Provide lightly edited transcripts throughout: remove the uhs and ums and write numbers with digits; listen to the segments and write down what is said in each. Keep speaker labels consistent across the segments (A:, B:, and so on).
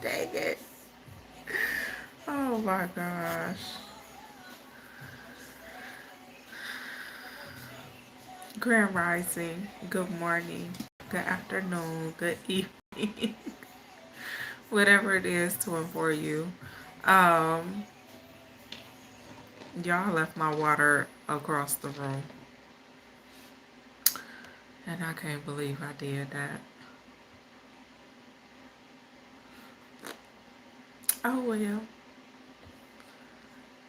A: Dang it. Oh my gosh. Grand Rising. Good morning. Good afternoon. Good evening. Whatever it is to and for you. Um, y'all left my water across the room. And I can't believe I did that. Oh well.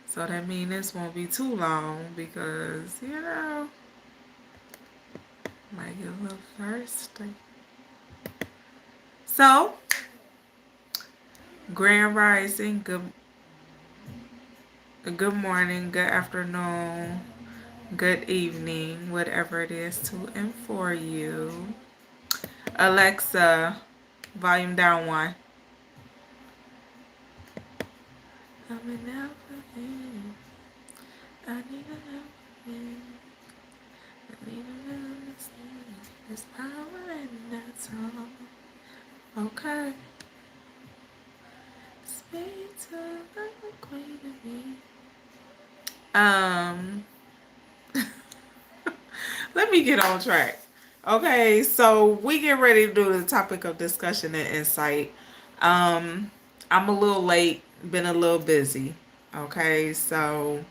A: So that means this won't be too long because, might get a little thirsty. So, Grand Rising, good morning, good afternoon, good evening, whatever it is to and for you. Alexa, volume down one. I'm in I need a I need a understand. There's power in that song. Okay. Speak to the queen of me. Let me get on track. Okay, so we get ready to do the topic of discussion and insight. I'm a little late, been a little busy. Okay, so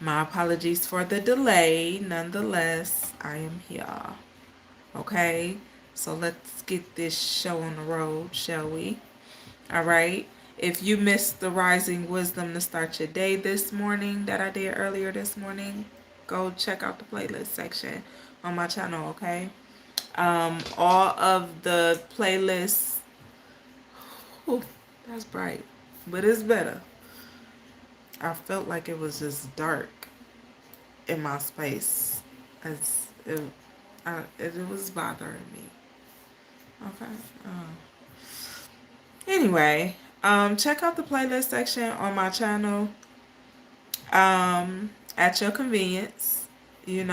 A: my apologies for the delay. Nonetheless, I am here. Okay, so let's get this show on the road, shall we? All right. If you missed the Rising Wisdom to start your day this morning that I did earlier this morning, go check out the playlist section on my channel, okay? All of the playlists, ooh, that's bright, but it's better. I felt like it was just dark in my space. It was bothering me. Okay. Anyway, check out the playlist section on my channel. At your convenience, you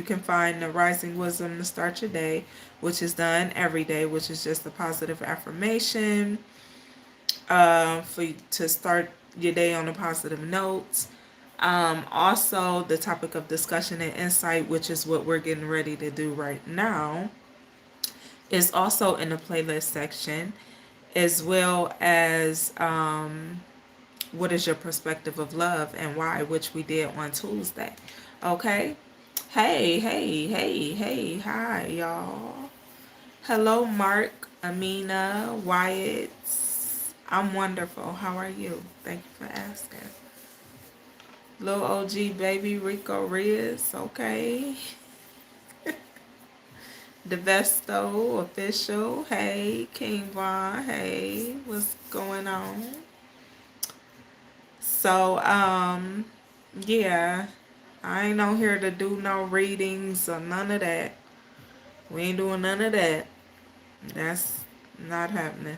A: can find the Rising Wisdom to start your day, which is done every day, which is just a positive affirmation for you to start your day on a positive note. Also, the topic of discussion and insight, which is what we're getting ready to do right now, is also in the playlist section, as well as what is your perspective of love and why, which we did on Tuesday. Okay. Hey, hi, y'all. Hello, Mark, Amina, Wyatt. I'm wonderful. How are you? Thank you for asking. Little OG baby Rico Riz. Okay. Devesto official. Hey, King Von. Hey, what's going on? So, yeah, I ain't on here to do no readings or none of that. We ain't doing none of that. That's not happening.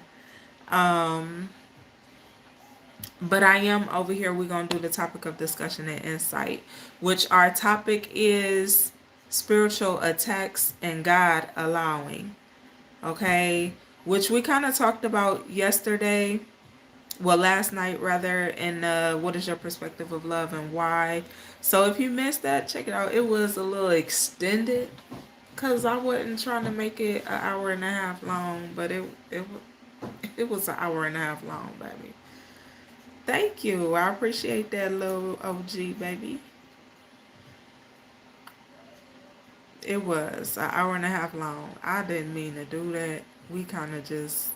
A: But I am over here. We're going to do the topic of discussion and insight, which our topic is spiritual attacks and God allowing. Okay, which we kind of talked about yesterday. Well, last night rather, in what is your perspective of love and why. So if you missed that, check it out. It was a little extended because I wasn't trying to make it an hour and a half long, but it was an hour and a half long, baby. Thank you. I appreciate that, little OG baby. It was an hour and a half long. I didn't mean to do that. We kind of just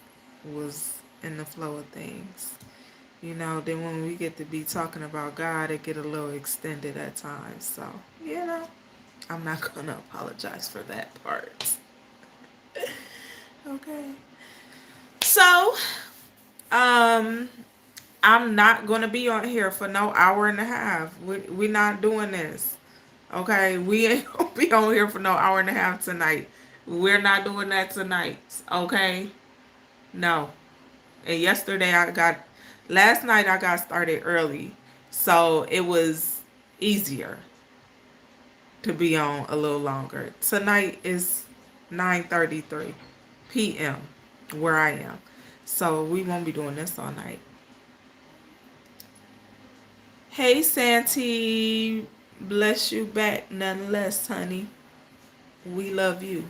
A: was in the flow of things. Then when we get to be talking about God, it get a little extended at times. So, I'm not going to apologize for that part. Okay. So, I'm not going to be on here for no hour and a half. We're not doing this. Okay? We ain't going to be on here for no hour and a half tonight. We're not doing that tonight. Okay? No. And last night I got started early, so it was easier to be on a little longer. Tonight is 9:33 p.m. where I am. So we won't be doing this all night. Hey, Santi. Bless you back nonetheless, honey. We love you.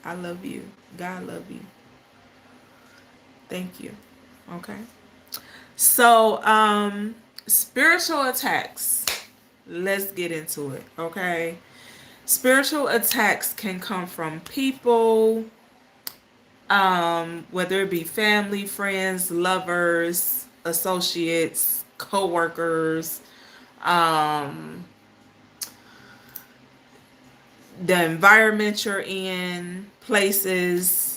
A: I love you. God love you. Thank you. Okay. So, spiritual attacks. Let's get into it. Okay. Spiritual attacks can come from people, whether it be family, friends, lovers, associates, co-workers, um, the environment you're in, places.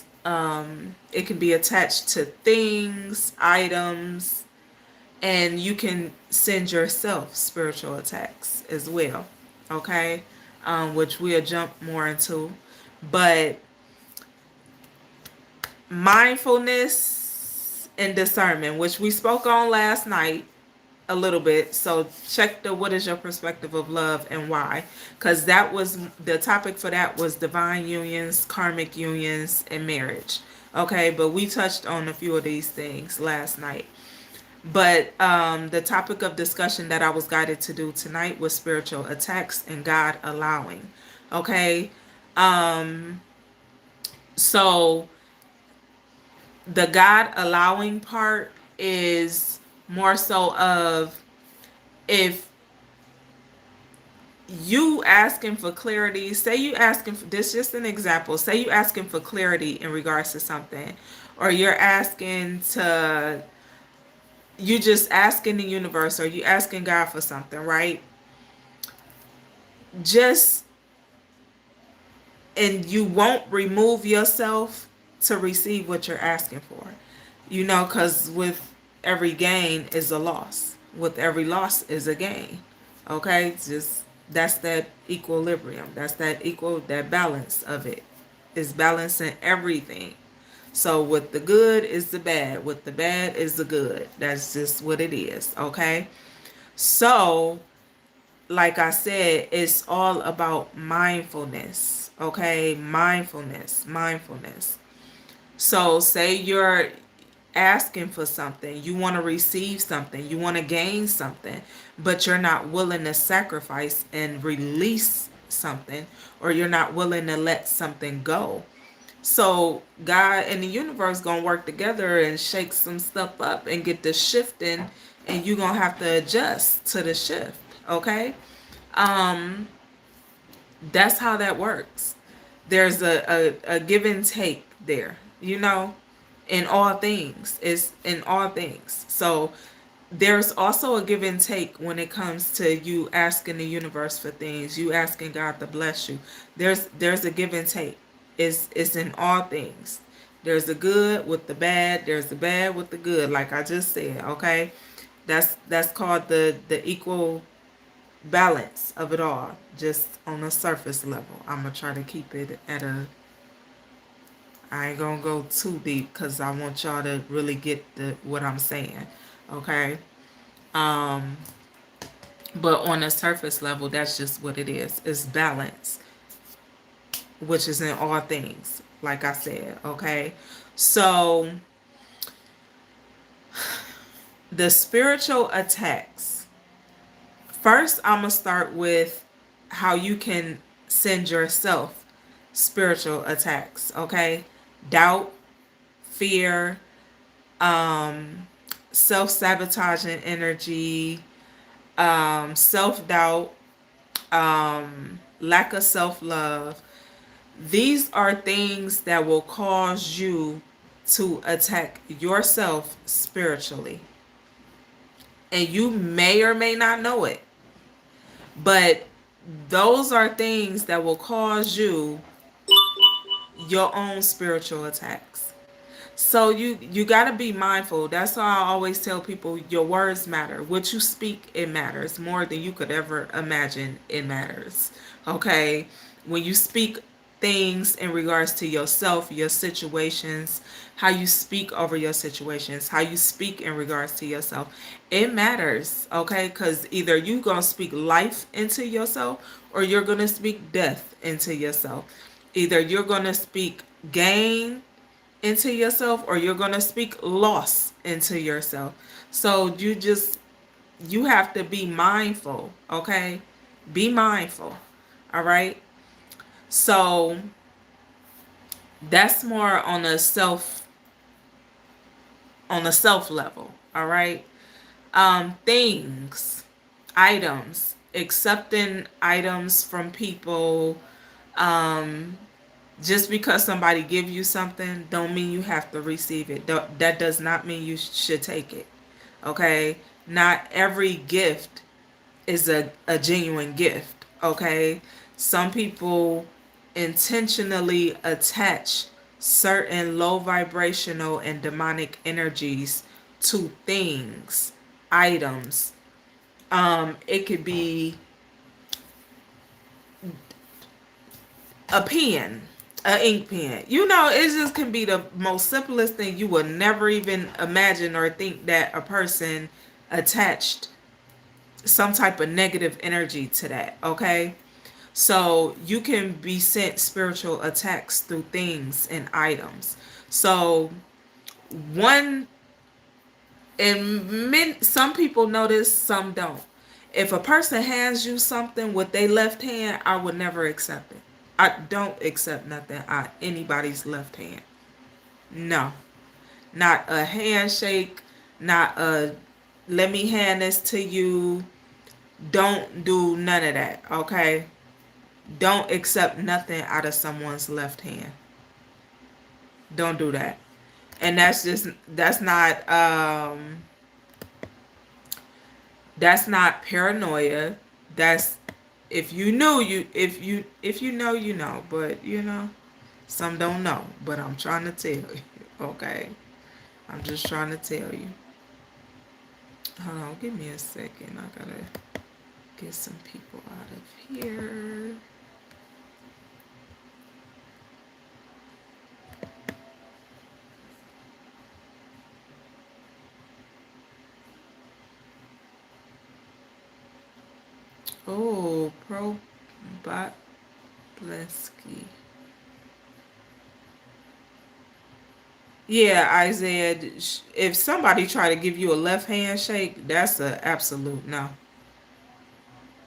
A: It can be attached to things, items, and you can send yourself spiritual attacks as well. Okay, which we'll jump more into, but mindfulness and discernment, which we spoke on last night a little bit. So check the what is your perspective of love and why, because that was the topic for that was divine unions, karmic unions, and marriage. Okay, but we touched on a few of these things last night. But the topic of discussion that I was guided to do tonight was spiritual attacks and God allowing. Okay, so the God allowing part is more so of if you asking for clarity, say you asking for this, just an example, say you asking for clarity in regards to something, or you're asking to, you just asking the universe or you asking God for something, right? Just, and you won't remove yourself to receive what you're asking for, you know, because with every gain is a loss, with every loss is a gain. Okay, just that's that equilibrium, that's that balance of it, is balancing everything. So with the good is the bad, with the bad is the good. That's just what it is. Okay, so like I said, it's all about mindfulness. Okay, mindfulness. So say you're asking for something, you want to receive something, you want to gain something, but you're not willing to sacrifice and release something, or you're not willing to let something go. So God and the universe gonna work together and shake some stuff up and get the shifting, and you gonna have to adjust to the shift. Okay, um, that's how that works. There's a give and take there, you know, in all things. It's in all things. So there's also a give and take when it comes to you asking the universe for things, you asking God to bless you. There's a give and take. It's in all things. There's the good with the bad, there's the bad with the good, like I just said. Okay, that's called the equal balance of it all, just on a surface level. I'm gonna try to keep it at a, I ain't gonna go too deep because I want y'all to really get what I'm saying. Okay, um but on a surface level, that's just what it is. It's balance, which is in all things, like I said. Okay, so the spiritual attacks, first I'm gonna start with how you can send yourself spiritual attacks. Okay, doubt, fear, self-sabotaging energy, self-doubt, lack of self-love. These are things that will cause you to attack yourself spiritually. And you may or may not know it. But those are things that will cause you your own spiritual attacks. So you got to be mindful. That's why I always tell people your words matter. What you speak, it matters more than you could ever imagine. It matters. Okay? When you speak things in regards to yourself, your situations, how you speak over your situations, how you speak in regards to yourself, it matters. Okay? Because either you're going to speak life into yourself or you're going to speak death into yourself. Either you're going to speak gain into yourself, or you're going to speak loss into yourself. So you have to be mindful, okay? Be mindful. All right? So that's more on a self level, all right? Things, items, accepting items from people. Just because somebody give you something don't mean you have to receive it. That does not mean you should take it. Okay? Not every gift is a genuine gift. Okay? Some people intentionally attach certain low vibrational and demonic energies to things, items. It could be a pen, a ink pen. It just can be the most simplest thing. You would never even imagine or think that a person attached some type of negative energy to that, okay? So you can be sent spiritual attacks through things and items. So one, and some people notice, some don't. If a person hands you something with their left hand, I would never accept it. I don't accept nothing out anybody's left hand. No. Not a handshake, not a let me hand this to you. Don't do none of that, okay? Don't accept nothing out of someone's left hand. Don't do that. And that's not paranoia. That's if you knew you if you know you know, but some don't know, but I'm trying to tell you. Okay? I'm just trying to tell you. Hold on, give me a second. I gotta get some people out of here. Oh, Blesky. Yeah, Isaiah, if somebody try to give you a left hand shake, that's a absolute no.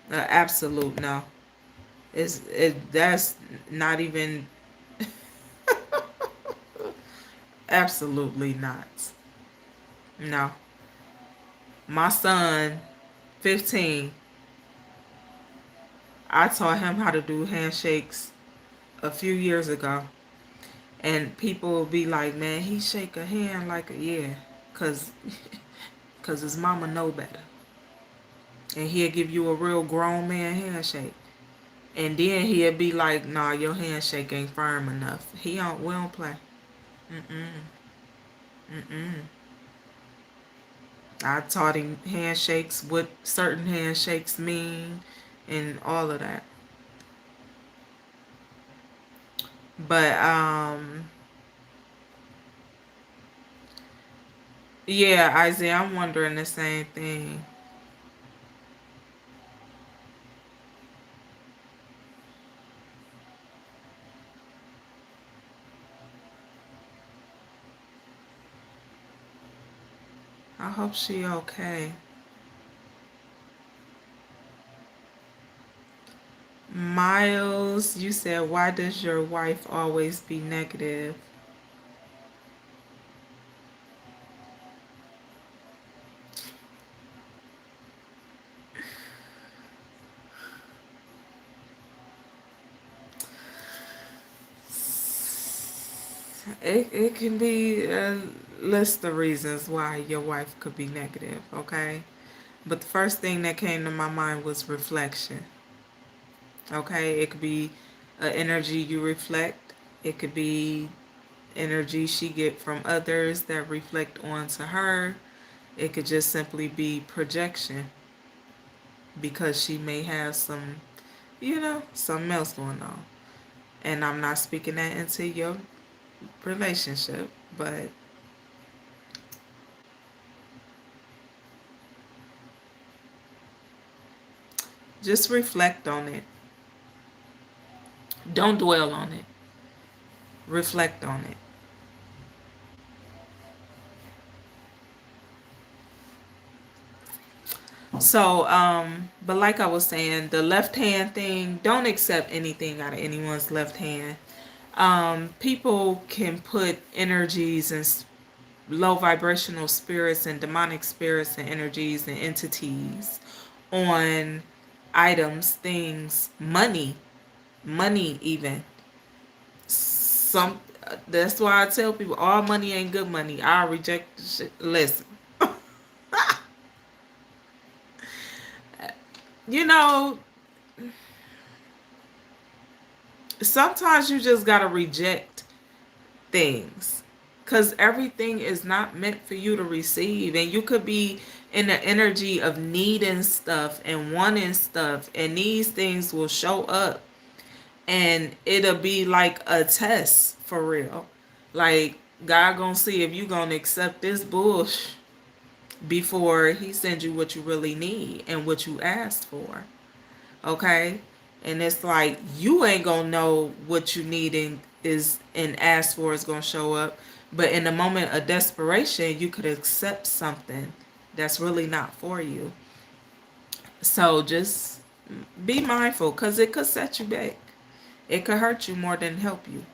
A: A absolute no. That's not even absolutely not. No. My son, 15, I taught him how to do handshakes a few years ago. And people will be like, man, he shake a hand like a yeah. Cause his mama know better. And he'll give you a real grown man handshake. And then he'll be like, nah, your handshake ain't firm enough. We don't play. Mm-mm. Mm-mm. I taught him handshakes, what certain handshakes mean, and all of that. But, yeah, Isaiah, I'm wondering the same thing. I hope she okay. Miles, you said, why does your wife always be negative? It can be a list of reasons why your wife could be negative, okay? But the first thing that came to my mind was reflection, okay? It could be energy you reflect. It could be energy she get from others that reflect onto her. It could just simply be projection because she may have something else going on. And I'm not speaking that into your relationship, but just reflect on it. Don't dwell on it. Reflect on it. So, but like I was saying, the left hand thing, don't accept anything out of anyone's left hand. People can put energies and low vibrational spirits and demonic spirits and energies and entities on items, things, money even. Some That's why I tell people all money ain't good money. I reject the shit. Listen, you know, sometimes you just gotta reject things because everything is not meant for you to receive, and you could be in the energy of needing stuff and wanting stuff, and these things will show up, and it'll be like a test for real. Like, God gonna see if you gonna accept this bullshit before he sends you what you really need and what you asked for. Okay? And it's like you ain't gonna know what you need and ask for is gonna show up. But in a moment of desperation, you could accept something that's really not for you. So just be mindful because it could set you back. It could hurt you more than help you.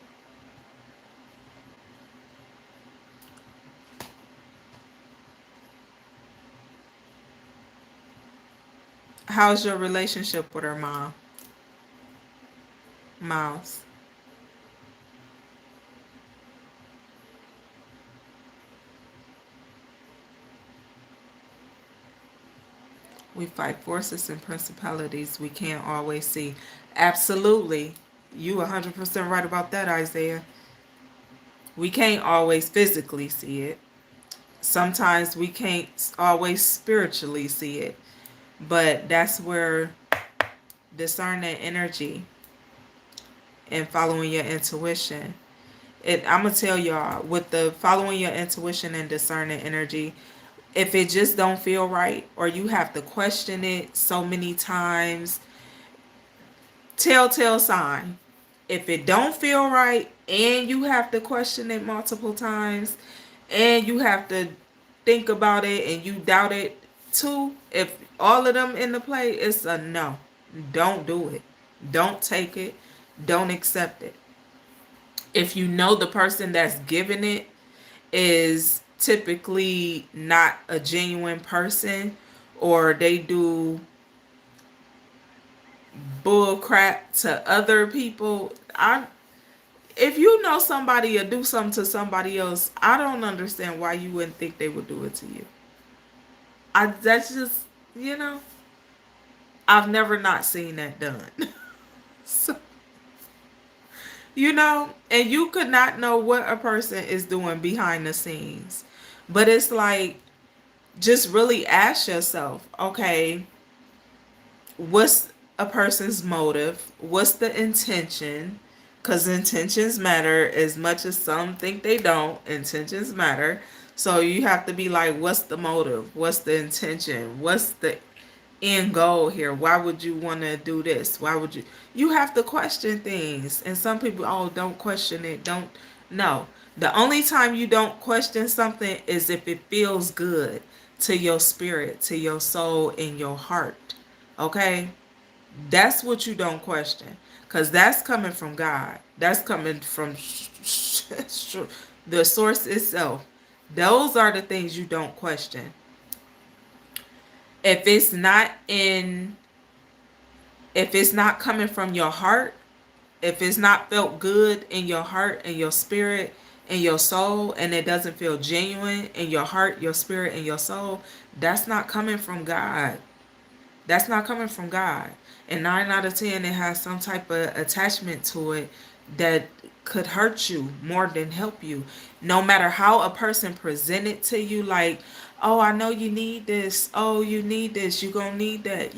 A: How's your relationship with her mom, Miles? We fight forces and principalities we can't always see. Absolutely. You 100% right about that, Isaiah. We can't always physically see it. Sometimes we can't always spiritually see it. But that's where discerning energy and following your intuition. I'm going to tell y'all, with the following your intuition and discerning energy, if it just don't feel right or you have to question it so many times, telltale sign. If it don't feel right and you have to question it multiple times and you have to think about it and you doubt it too, if all of them in the play, it's a no. Don't do it. Don't take it. Don't accept it. If you know the person that's giving it is typically not a genuine person, or they do bull crap to other people, if you know somebody or do something to somebody else, I don't understand why you wouldn't think they would do it to you. That's just, you know, I've never not seen that done. So, and you could not know what a person is doing behind the scenes. But it's like, just really ask yourself, okay, what's a person's motive? What's the intention? Because intentions matter as much as some think they don't. Intentions matter. So you have to be like, what's the motive? What's the intention? What's the end goal here? Why would you want to do this? Why would you have to question things. And some people, oh, don't question it. Don't. No. The only time you don't question something is if it feels good to your spirit, to your soul, and your heart. Okay? That's what you don't question. Because that's coming from God. That's coming from the source itself. Those are the things you don't question. If it's not coming from your heart, if it's not felt good in your heart and your spirit and your soul, and it doesn't feel genuine in your heart, your spirit, and your soul, that's not coming from God. That's not coming from God. And 9 out of 10, it has some type of attachment to it that could hurt you more than help you. No matter how a person present it to you, like, oh, I know you need this. Oh, you need this. You're going to need that.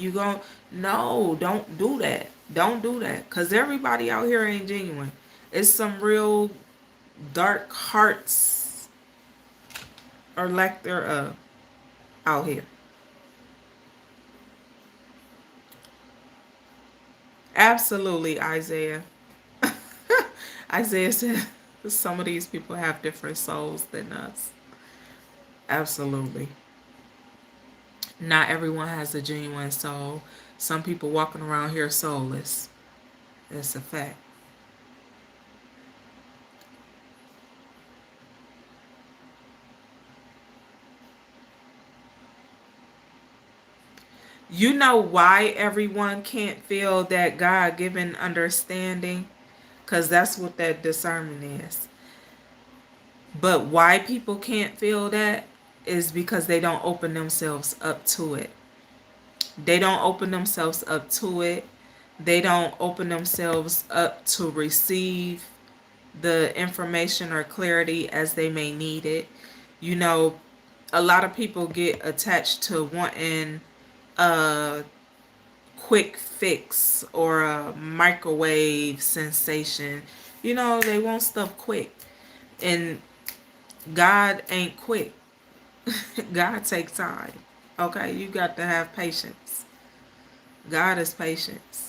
A: No, don't do that. Don't do that. Because everybody out here ain't genuine. It's some real dark hearts or lack thereof out here. Absolutely, Isaiah. Isaiah said some of these people have different souls than us. Absolutely. Not everyone has a genuine soul. Some people walking around here soulless. It's a fact. You know why everyone can't feel that God given understanding? Because that's what that discernment is. But why people can't feel that is because they don't open themselves up to it. They don't open themselves up to it. They don't open themselves up to receive the information or clarity as they may need it. You know, a lot of people get attached to wanting a quick fix or a microwave sensation. You know, they want stuff quick. And God ain't quick. God takes time. Okay, you got to have patience. God is patience.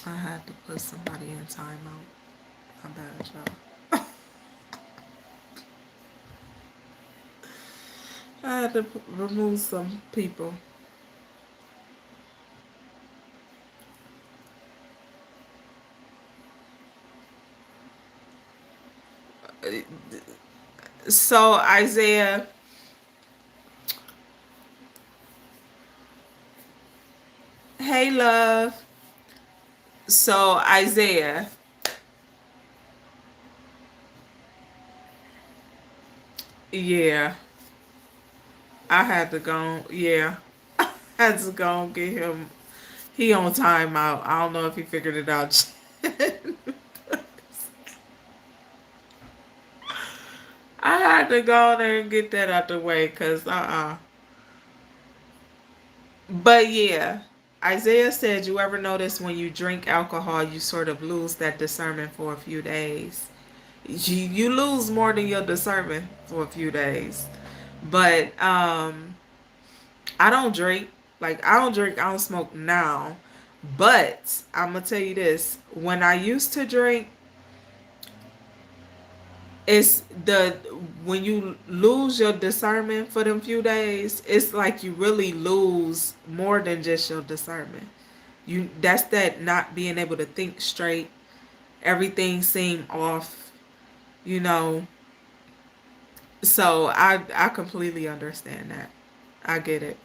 A: I had to put somebody in timeout. My bad, y'all. I had to remove some people. So, Isaiah, hey, love. So, Isaiah, yeah, I had to go. Yeah, I had to go and get him. He on timeout. I don't know if he figured it out. I had to go there and get that out the way because, But yeah, Isaiah said, you ever notice when you drink alcohol, you sort of lose that discernment for a few days? You lose more than your discernment for a few days. But I don't drink. Like, I don't drink, I don't smoke now. But I'm going to tell you this. When I used to drink, it's the when you lose your discernment for them few days, it's like you really lose more than just your discernment. You That's that not being able to think straight. Everything seem off, you know. So I completely understand that. I get it.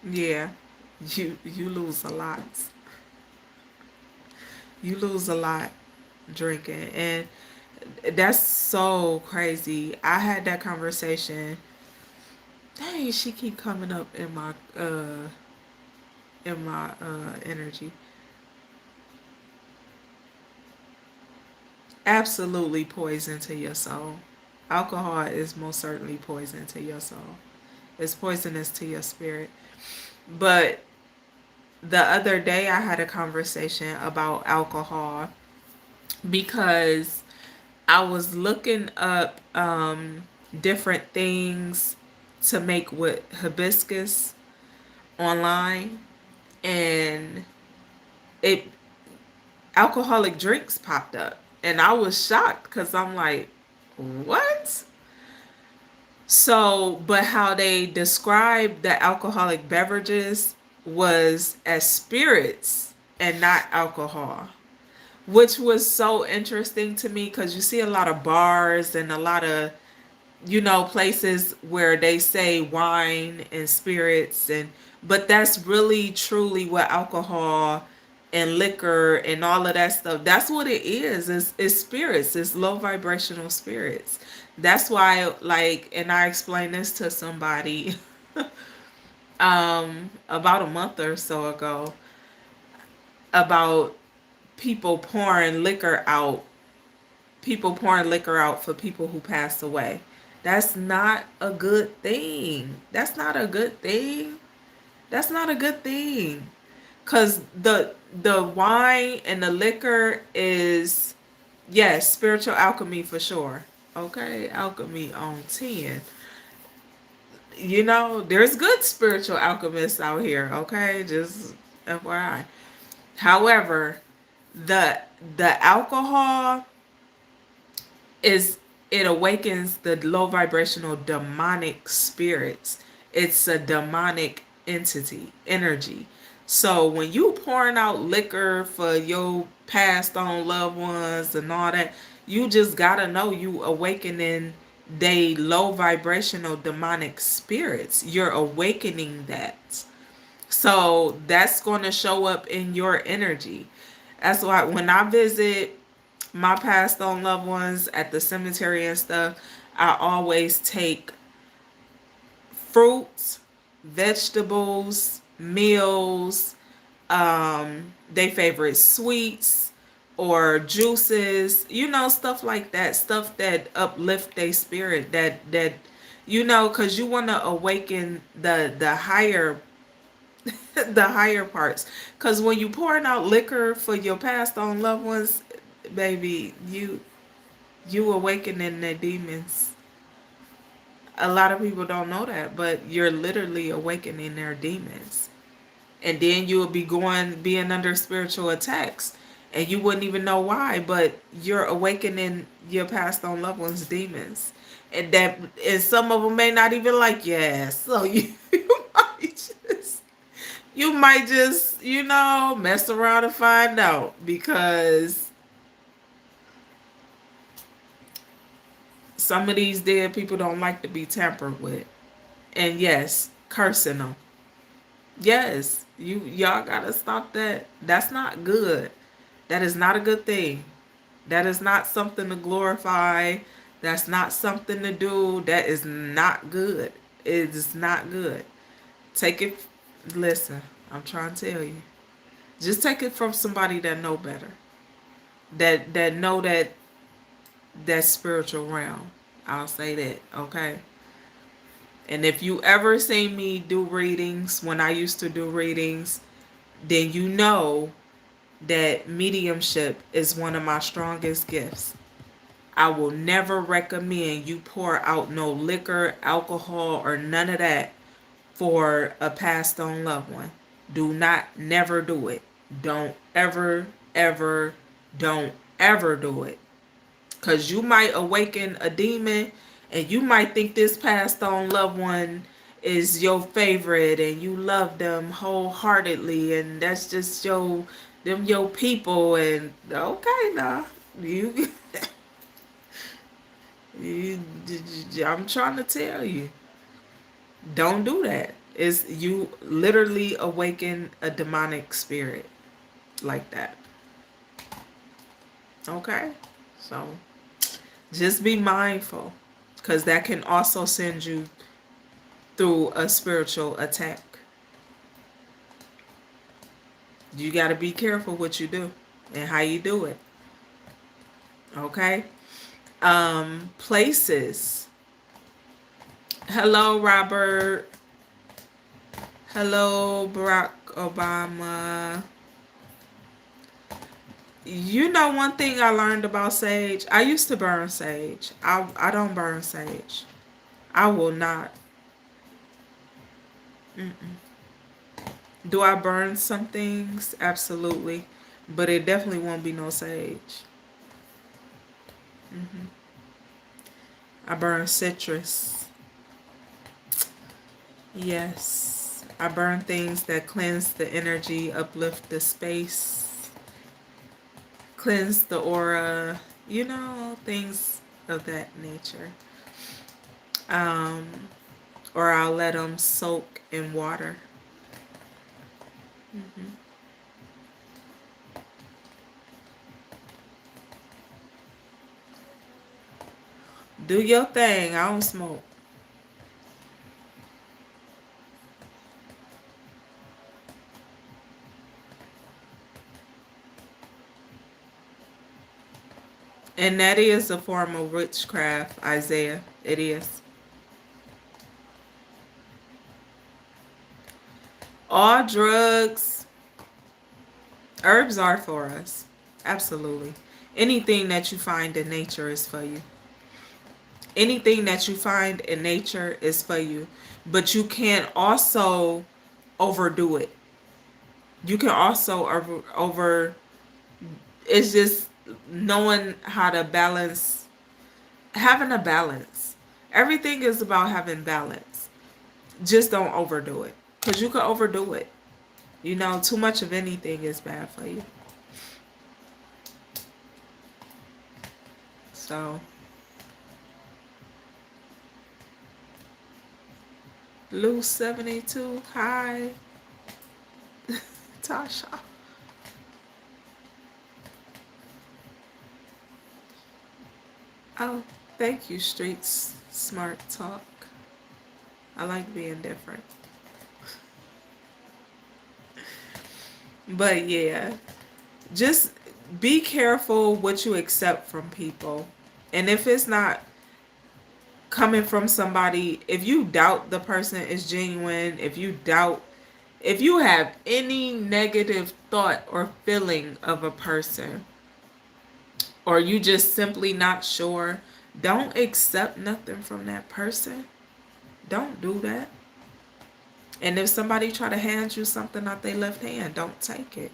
A: Yeah. You lose a lot. You lose a lot drinking, and that's so crazy. I had that conversation. Dang, she keep coming up in my energy. Absolutely poison to your soul. Alcohol is most certainly poison to your soul. It's poisonous to your spirit. But the other day I had a conversation about alcohol because I was looking up different things to make with hibiscus online, and it alcoholic drinks popped up, and I was shocked because I'm like, what? So, but how they described the alcoholic beverages was as spirits and not alcohol, which was so interesting to me because you see a lot of bars and a lot of, you know, places where they say wine and spirits, and but that's really truly what alcohol and liquor and all of that stuff, that's what it is. It's spirits. It's low vibrational spirits. That's why, like, and I explained this to somebody about a month or so ago. about people pouring liquor out, people pouring liquor out for people who passed away. That's not a good thing. That's not a good thing. That's not a good thing. Cause the wine and the liquor is, yes, spiritual alchemy for sure. Okay, alchemy on 10. You know, there's good spiritual alchemists out here, okay? Just FYI. However, the the alcohol is, it awakens the low vibrational demonic spirits. It's a demonic energy. So when you pouring out liquor for your passed on loved ones and all that, you just gotta know you awakening they low vibrational demonic spirits. You're awakening that. So that's going to show up in your energy. That's why when I visit my passed on loved ones at the cemetery and stuff, I always take fruits, vegetables, meals, they favorite sweets or juices, you know, stuff like that, stuff that uplift their spirit, that you know, because you want to awaken the higher the higher parts. Because when you pouring out liquor for your passed on loved ones, baby, you awakening their demons. A lot of people don't know that, but you're literally awakening their demons. And then you will be being under spiritual attacks, and you wouldn't even know why, but you're awakening your passed on loved ones' demons. And some of them may not even like, yeah, so you might just, you know, mess around and find out, because some of these dead people don't like to be tampered with. And yes, cursing them. Yes, y'all gotta stop that. That's not good. That is not a good thing. That is not something to glorify. That's not something to do. That is not good. It is not good. Take it. Listen, I'm trying to tell you. Just take it from somebody that know better. That know that spiritual realm. I'll say that, okay? And if you ever seen me do readings, when I used to do readings, then you know that mediumship is one of my strongest gifts. I will never recommend you pour out no liquor, alcohol, or none of that for a passed on loved one. Do not, never do it. Don't ever, ever, don't ever do it. Because you might awaken a demon, and you might think this passed on loved one is your favorite and you love them wholeheartedly, and that's just your people. And okay, now you, you, I'm trying to tell you, don't do that. It's, you literally awaken a demonic spirit like that. Okay, so just be mindful, because that can also send you through a spiritual attack. You got to be careful what you do and how you do it. Okay? Places. Hello, Robert. Hello, Barack Obama. You know, one thing I learned about sage, I used to burn sage. I don't burn sage. I will not. Mm-mm. Do I burn some things? Absolutely. But it definitely won't be no sage. Hmm. I burn citrus. Yes. I burn things that cleanse the energy, uplift the space, cleanse the aura, you know, things of that nature. Um, or I'll let them soak in water. Hmm. Do your thing. I don't smoke. And that is a form of witchcraft, Isaiah. It is. All drugs, herbs are for us. Absolutely. Anything that you find in nature is for you. Anything that you find in nature is for you. But you can't also overdo it. You can also over it's just knowing how to balance, having a balance. Everything is about having balance. Just don't overdo it. Because you can overdo it. You know, too much of anything is bad for you. So, Lou 72, hi. Tasha. Oh, thank you, Streets Smart Talk. I like being different. But yeah, just be careful what you accept from people. And if it's not coming from somebody, if you doubt the person is genuine, if you have any negative thought or feeling of a person, or you just simply not sure, don't accept nothing from that person. Don't do that. And if somebody try to hand you something out their left hand, don't take it.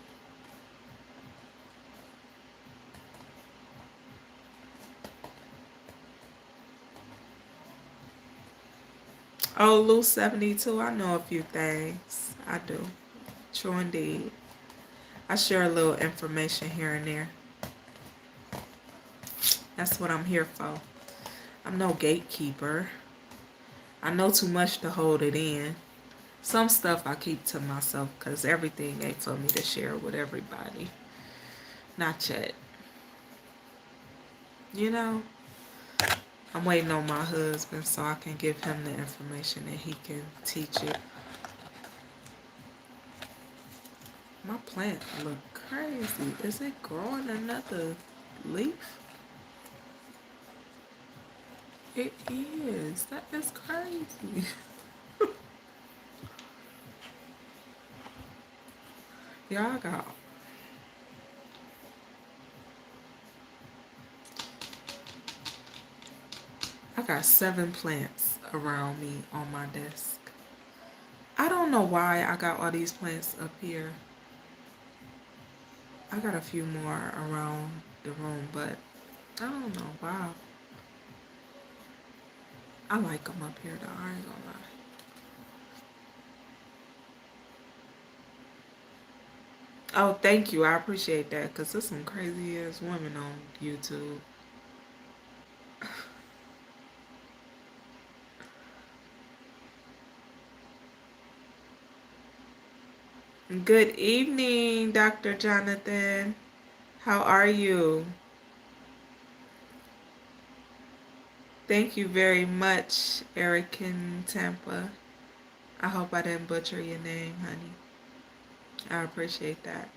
A: Oh, Lou 72, I know a few things. I do. True indeed. I share a little information here and there. That's what I'm here for. I'm no gatekeeper. I know too much to hold it in. Some stuff I keep to myself because everything ain't for me to share with everybody. Not yet. You know, I'm waiting on my husband so I can give him the information and he can teach it. My plant look crazy. Is it growing another leaf? It is. That is crazy. Y'all got I got 7 plants around me on my desk. I don't know why I got all these plants up here. I got a few more around the room, but I don't know. Wow. I like them up here though, I ain't gonna lie. Oh, thank you. I appreciate that because there's some crazy ass women on YouTube. Good evening, Dr. Jonathan. How are you? Thank you very much, Eric in Tampa. I hope I didn't butcher your name, honey. I appreciate that.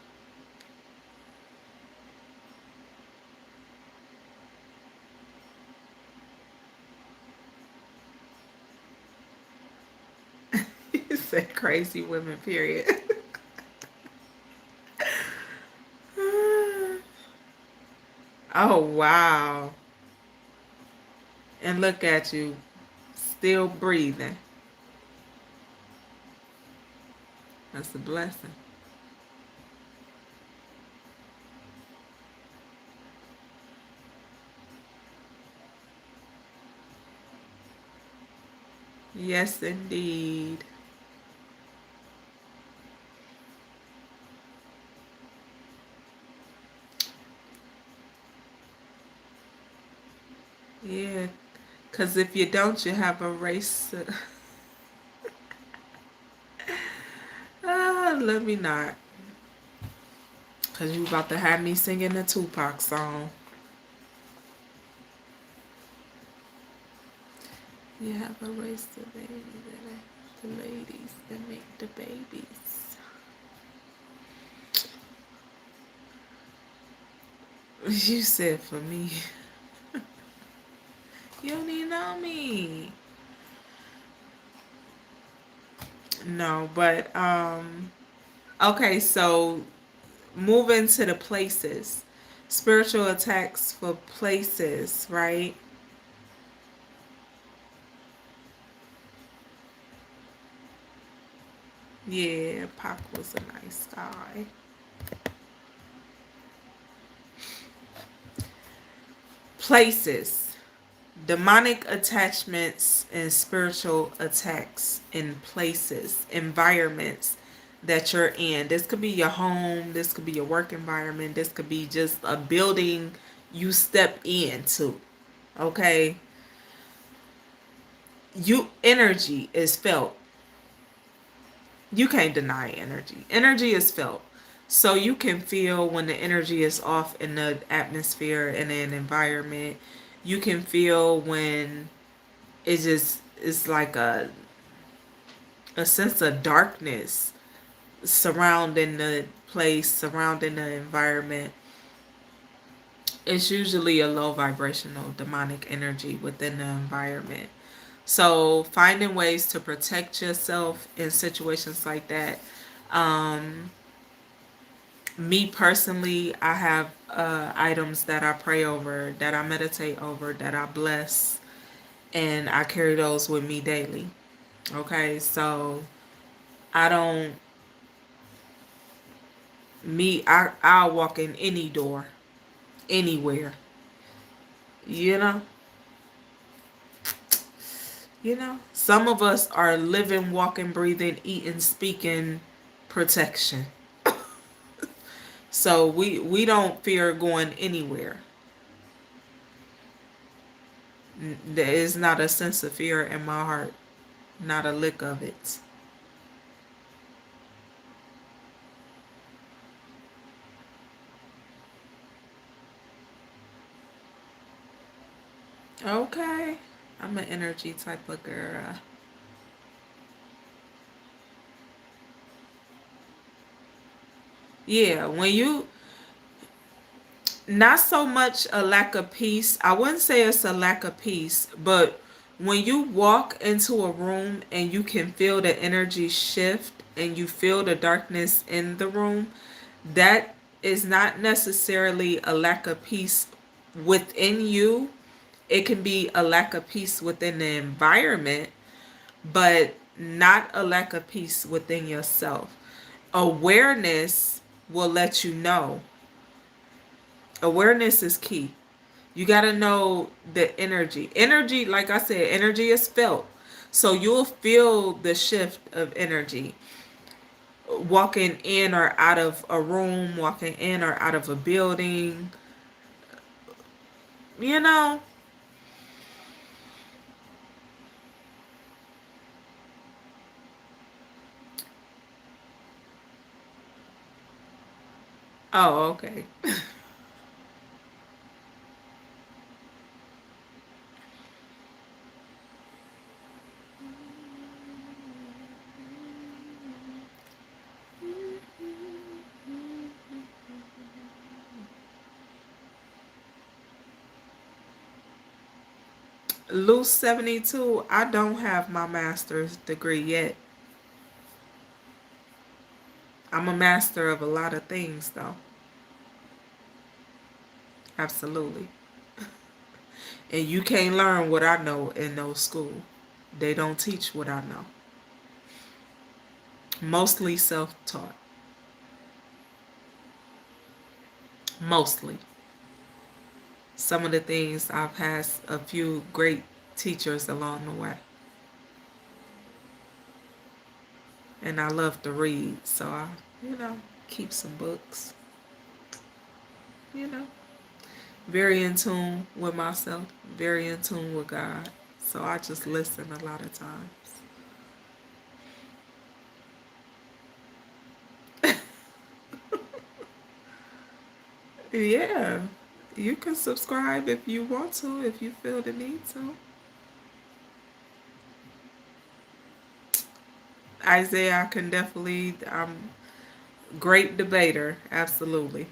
A: You said crazy women, period. Oh, wow. And look at you, still breathing. That's a blessing. Yes, indeed. Yeah, because if you don't, you have a race. Let me not. Because you about to have me singing the Tupac song. You have a race to baby the ladies that make the babies. You said for me. No, but okay, so moving to the places. Spiritual attacks for places, right? Yeah, Pac was a nice guy. Places. Demonic attachments and spiritual attacks in places, environments that you're in. This could be your home, this could be your work environment, this could be just a building you step into. Okay? Energy is felt. You can't deny energy. Energy is felt. So you can feel when the energy is off in the atmosphere and in an environment. You can feel when it's like a sense of darkness surrounding the place, surrounding the environment. It's usually a low vibrational demonic energy within the environment. So finding ways to protect yourself in situations like that. Um, Me personally, I have items that I pray over, that I meditate over, that I bless, and I carry those with me daily. Okay, so I don't I'll walk in any door, anywhere. You know, some of us are living, walking, breathing, eating, speaking protection. So we don't fear going anywhere. There is not a sense of fear in my heart, not a lick of it. Okay. I'm an energy type of girl. Yeah, when you, not so much a lack of peace. I wouldn't say it's a lack of peace, but when you walk into a room and you can feel the energy shift and you feel the darkness in the room, that is not necessarily a lack of peace within you. It can be a lack of peace within the environment, but not a lack of peace within yourself. Awareness will let you know. Awareness is key. You got to know the energy. Energy, like I said, energy is felt. So you'll feel the shift of energy walking in or out of a room, walking in or out of a building. You know? Oh, okay. Loose 72, I don't have my master's degree yet. I'm a master of a lot of things, though. Absolutely. And you can't learn what I know in no school. They don't teach what I know. Mostly self-taught. Mostly. Some of the things I've had a few great teachers along the way. And I love to read, so I, keep some books. You know, very in tune with myself, very in tune with God. So I just listen a lot of times. Yeah, you can subscribe if you want to, if you feel the need to. Isaiah, I can definitely, great debater, absolutely.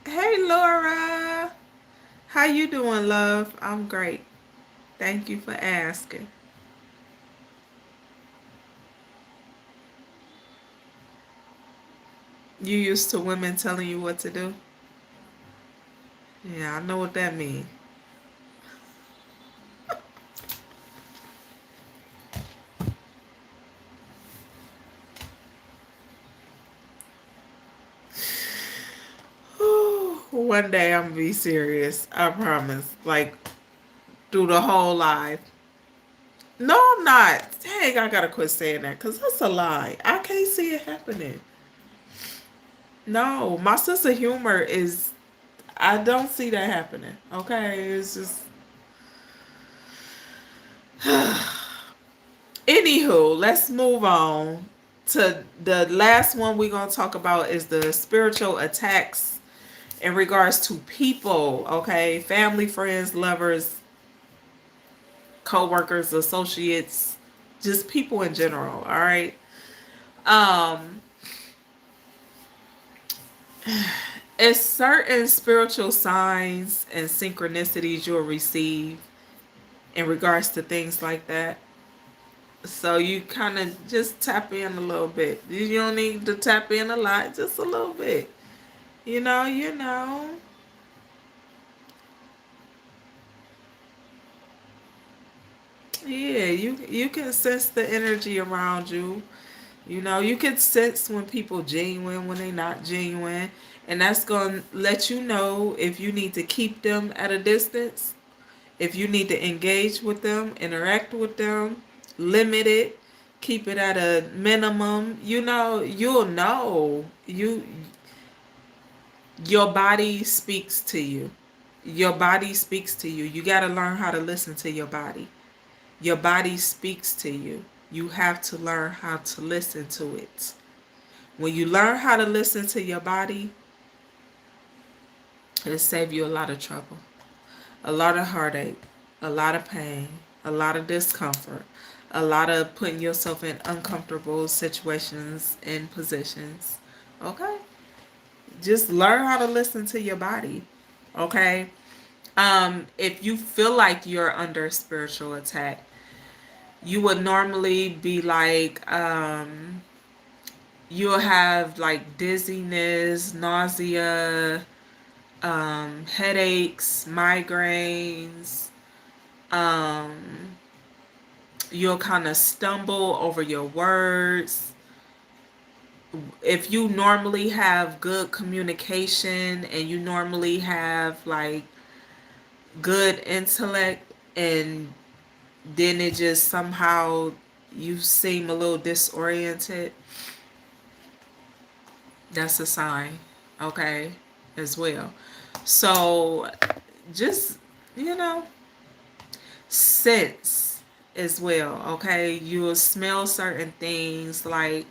A: Hey Laura, how you doing, love? I'm great. Thank you for asking. You used to women telling you what to do? Yeah, I know what that means. One day I'm gonna be serious. I promise. Like, through the whole life. No, I'm not. Dang, I gotta quit saying that because that's a lie. I can't see it happening. No, my sense of humor is. I don't see that happening. Okay, it's just. Anywho, let's move on to the last one we're gonna talk about is the spiritual attacks in regards to people. Okay, family, friends, lovers, co-workers, associates, just people in general. All right. Um, it's certain spiritual signs and synchronicities you'll receive in regards to things like that. So you kind of just tap in a little bit. You don't need to tap in a lot, just a little bit. You know. Yeah, you can sense the energy around you. You know, you can sense when people genuine, when they not genuine, and that's gonna let you know if you need to keep them at a distance, if you need to engage with them, interact with them, limit it, keep it at a minimum. You know, you'll know. Your body speaks to you. Your body speaks to you. You got to learn how to listen to your body. Your body speaks to you. You have to learn how to listen to it. When you learn how to listen to your body, it'll save you a lot of trouble, a lot of heartache, a lot of pain, a lot of discomfort, a lot of putting yourself in uncomfortable situations and positions. Okay? Just learn how to listen to your body. Okay? If you feel like you're under spiritual attack, you would normally be like, you'll have like dizziness, nausea, headaches, migraines. Um, you'll kind of stumble over your words. If you normally have good communication and you normally have like good intellect, and then it just somehow you seem a little disoriented, that's a sign, okay, as well. So just, you know, sense as well, okay? You will smell certain things. Like,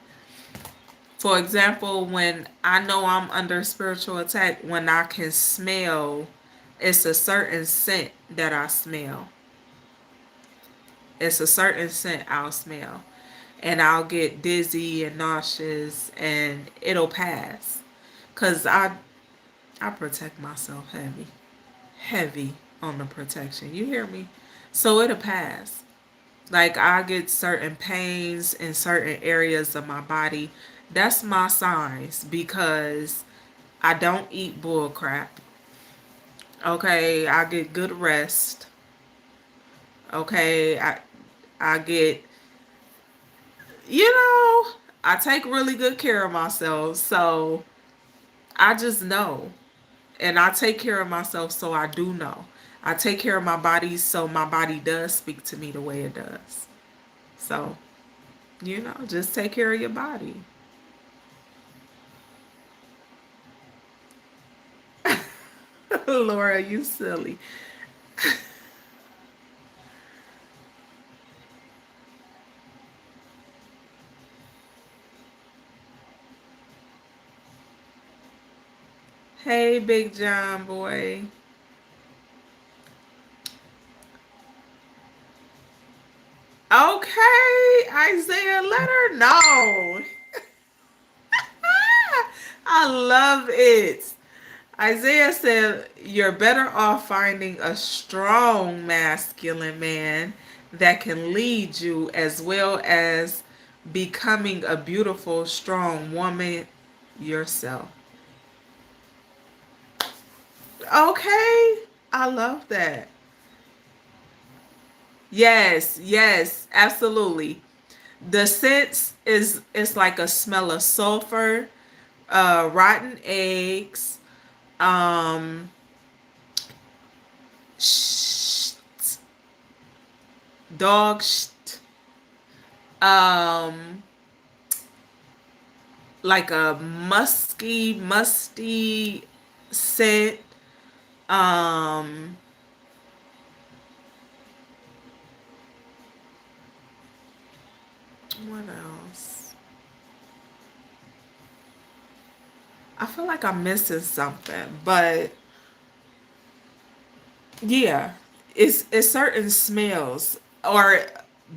A: for example, when I know I'm under spiritual attack, when I can smell, it's a certain scent that I smell. It's a certain scent I'll smell. And I'll get dizzy and nauseous, and it'll pass. Because I protect myself heavy. Heavy on the protection. You hear me? So it'll pass. Like, I get certain pains in certain areas of my body. That's my signs, because I don't eat bull crap. Okay, I get good rest. Okay, I get, I take really good care of myself. So I just know. And I take care of myself, so I do know. I take care of my body, so my body does speak to me the way it does. So, just take care of your body. Laura, you silly. Hey, Big John boy. Okay, Isaiah, let her know. I love it. Isaiah said, "You're better off finding a strong masculine man that can lead you, as well as becoming a beautiful, strong woman yourself." Okay, I love that. Yes, yes, absolutely. The scents is it's like a smell of sulfur, rotten eggs, um, sh- dog, um, like a musty scent. Um, what else? I feel like I'm missing something, but yeah, it's certain smells or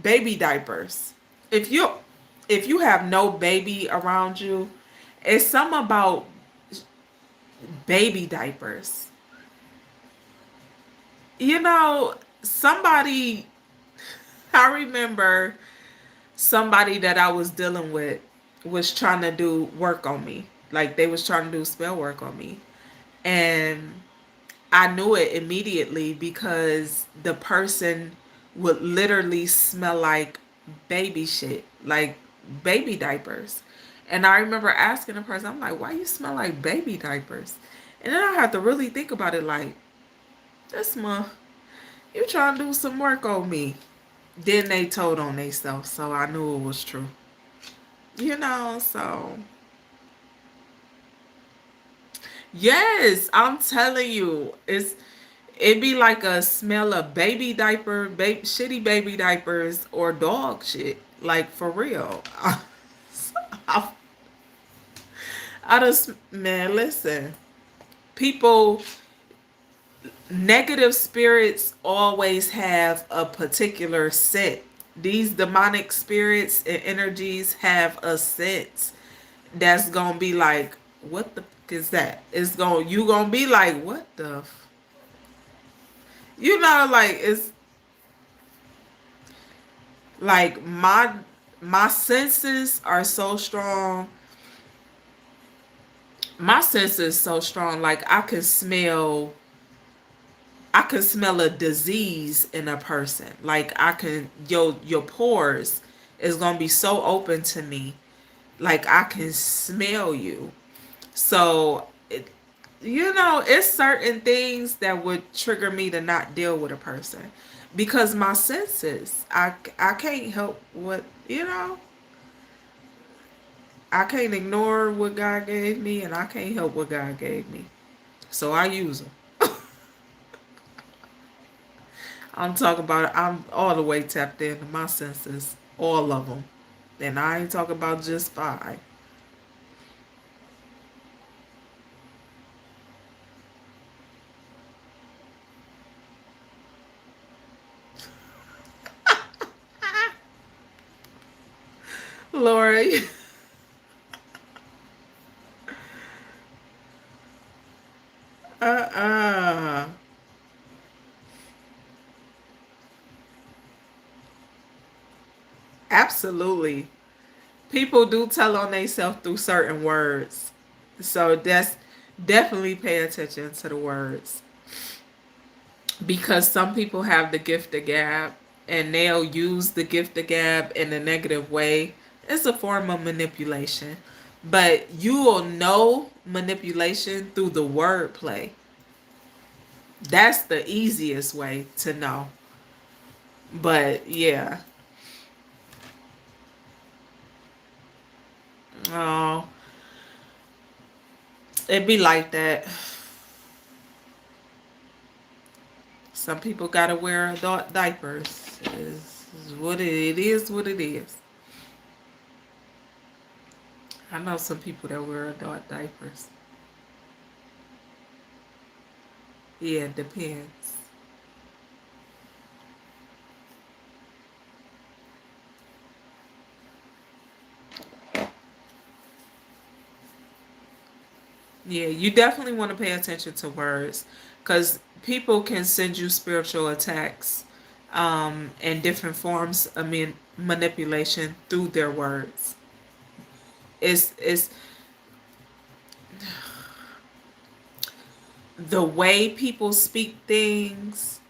A: baby diapers. If you if you have no baby around you, it's something about baby diapers. You know, somebody I remember somebody that I was dealing with was trying to do work on me. Like they was trying to do spell work on me. And I knew it immediately because the person would literally smell like baby shit, like baby diapers. And I remember asking the person, I'm like, why you smell like baby diapers? And then I had to really think about it like, this month, you trying to do some work on me. Then they told on themselves, so I knew it was true. You know, so yes, I'm telling you, it be like a smell of baby diaper, shitty baby diapers, or dog shit. Like for real. I, I just man, listen. People, negative spirits always have a particular scent. These demonic spirits and energies have a scent that's gonna be like, what the fuck is that? It's gonna you gonna be like, what the you know, like it's like my senses are so strong. My senses so strong, like I can smell a disease in a person. Like I can your pores is gonna be so open to me. Like I can smell you. So you know, it's certain things that would trigger me to not deal with a person because my senses. I can't help what you know. I can't ignore what God gave me, and I can't help what God gave me. So I use them. I'm talking about I'm all the way tapped into my senses, all of them. And I ain't talking about just five. Laura, uh-uh. Absolutely. People do tell on themselves through certain words. So that's definitely pay attention to the words. Because some people have the gift of gab and they'll use the gift of gab in a negative way. It's a form of manipulation. But you will know manipulation through the wordplay. That's the easiest way to know. But yeah. Oh, it be like that. Some people gotta wear adult diapers. Is what it is. What it is. I know some people that wear adult diapers. Yeah, it depends. Yeah, you definitely want to pay attention to words because people can send you spiritual attacks and different forms of manipulation through their words. It's the way people speak things,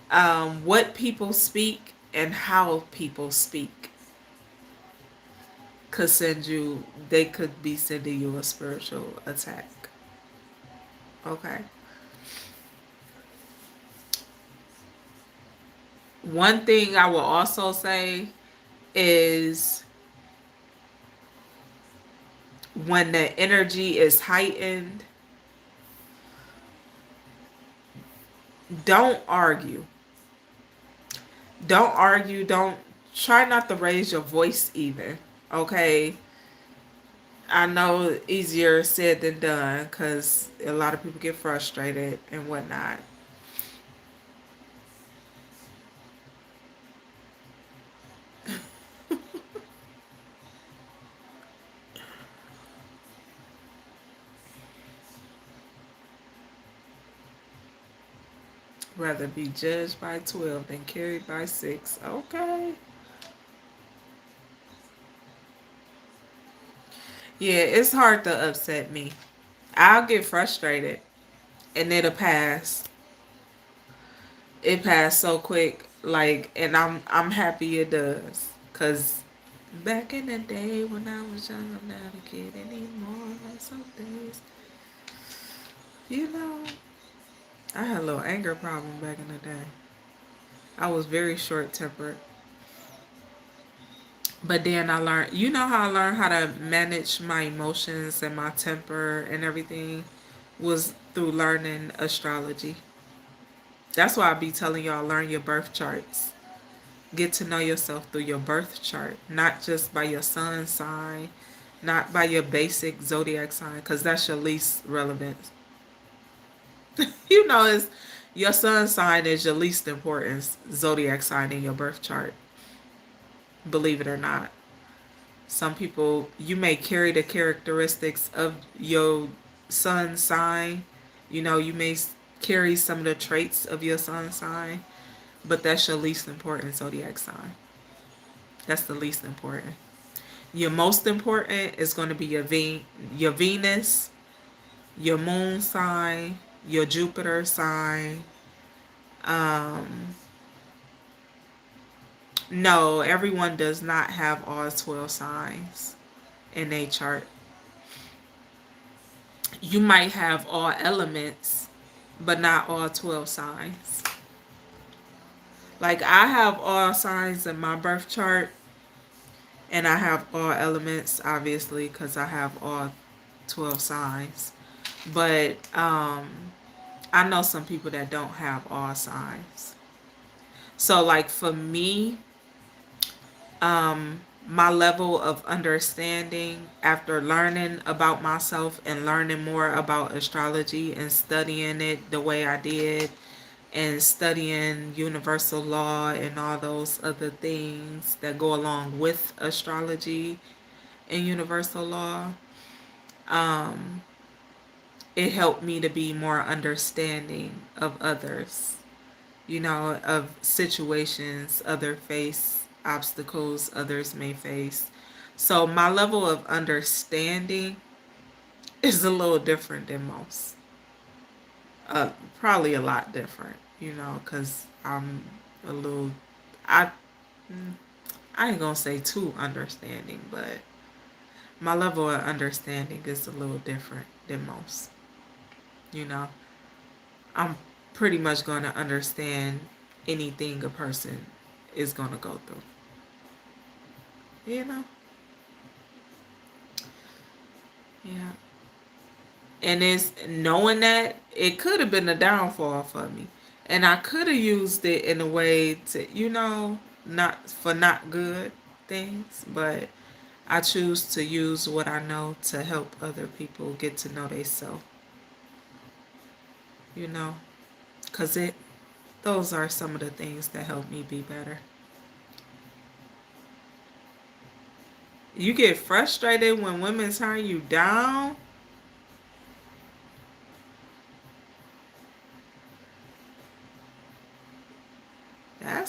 A: what people speak, and how people speak could send you. They could be sending you a spiritual attack. Okay. One thing I will also say is when the energy is heightened, don't argue. Don't argue. Don't try not to raise your voice even. Okay. I know easier said than done because a lot of people get frustrated and whatnot. Rather be judged by 12 than carried by 6. Okay. Yeah, it's hard to upset me. I'll get frustrated and it'll pass. It passed so quick, like, and I'm happy it does, cause back in the day when I was young, I'm not a kid anymore. Like some days, you know, I had a little anger problem back in the day. I was very short tempered, but then I learned. You know how I learned how to manage my emotions and my temper and everything was through learning astrology. That's why I be telling y'all learn your birth charts. Get to know yourself through your birth chart, not just by your sun sign, not by your basic zodiac sign, because that's your least relevant. You know, it's your sun sign is your least important zodiac sign in your birth chart. Believe it or not, some people you may carry the characteristics of your sun sign. You know, you may carry some of the traits of your sun sign, but that's your least important zodiac sign. That's the least important. Your most important is going to be your Venus, your moon sign, your Jupiter sign. Um, no, everyone does not have all 12 signs in a chart. You might have all elements, but not all 12 signs. Like I have all signs in my birth chart, and I have all elements, obviously, because I have all 12 signs. But I know some people that don't have all signs. So like for me, my level of understanding after learning about myself and learning more about astrology and studying it the way I did and studying universal law and all those other things that go along with astrology and universal law, it helped me to be more understanding of others, you know, of situations other face, obstacles others may face. So my level of understanding is a little different than most. Probably a lot different, you know, because I'm a little, I, I ain't gonna say too understanding, but my level of understanding is a little different than most, you know. I'm pretty much going to understand anything a person is going to go through. You know? Yeah. And it's knowing that it could have been a downfall for me. And I could have used it in a way to, you know, not for not good things, but I choose to use what I know to help other people get to know themselves, you know? Because those are some of the things that help me be better. You get frustrated when women turn you down.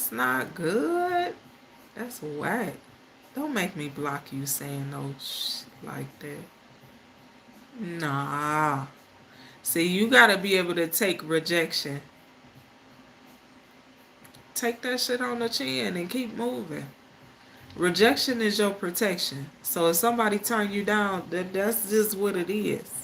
A: That's not good. That's whack. Don't make me block you saying no like that. Nah. See, you gotta be able to take rejection. Take that shit on the chin and keep moving. Rejection is your protection. So if somebody turn you down, that's just what it is.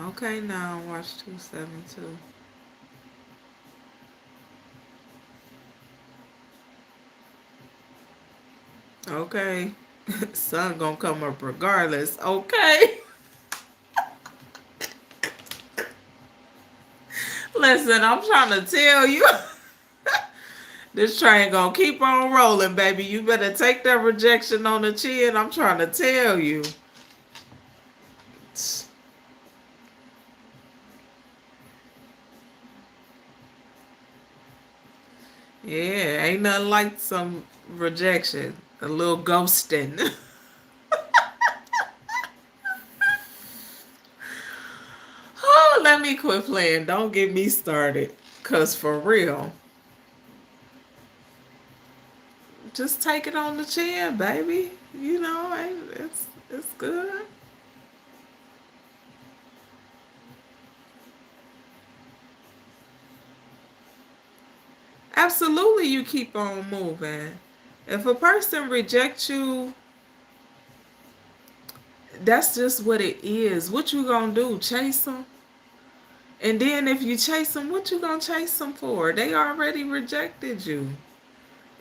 A: Okay, now watch 272. Okay. Sun gonna come up regardless. Okay. Listen, I'm trying to tell you. This train gonna keep on rolling, baby. You better take that rejection on the chin. I'm trying to tell you. Yeah, ain't nothing like some rejection. A little ghosting. Oh, let me quit playing. Don't get me started. Cause for real. Just take it on the chin, baby. You know, it's good. Absolutely, you keep on moving. If a person rejects you, that's just what it is. What you gonna do? Chase them? And then if you chase them, what you gonna chase them for? They already rejected you.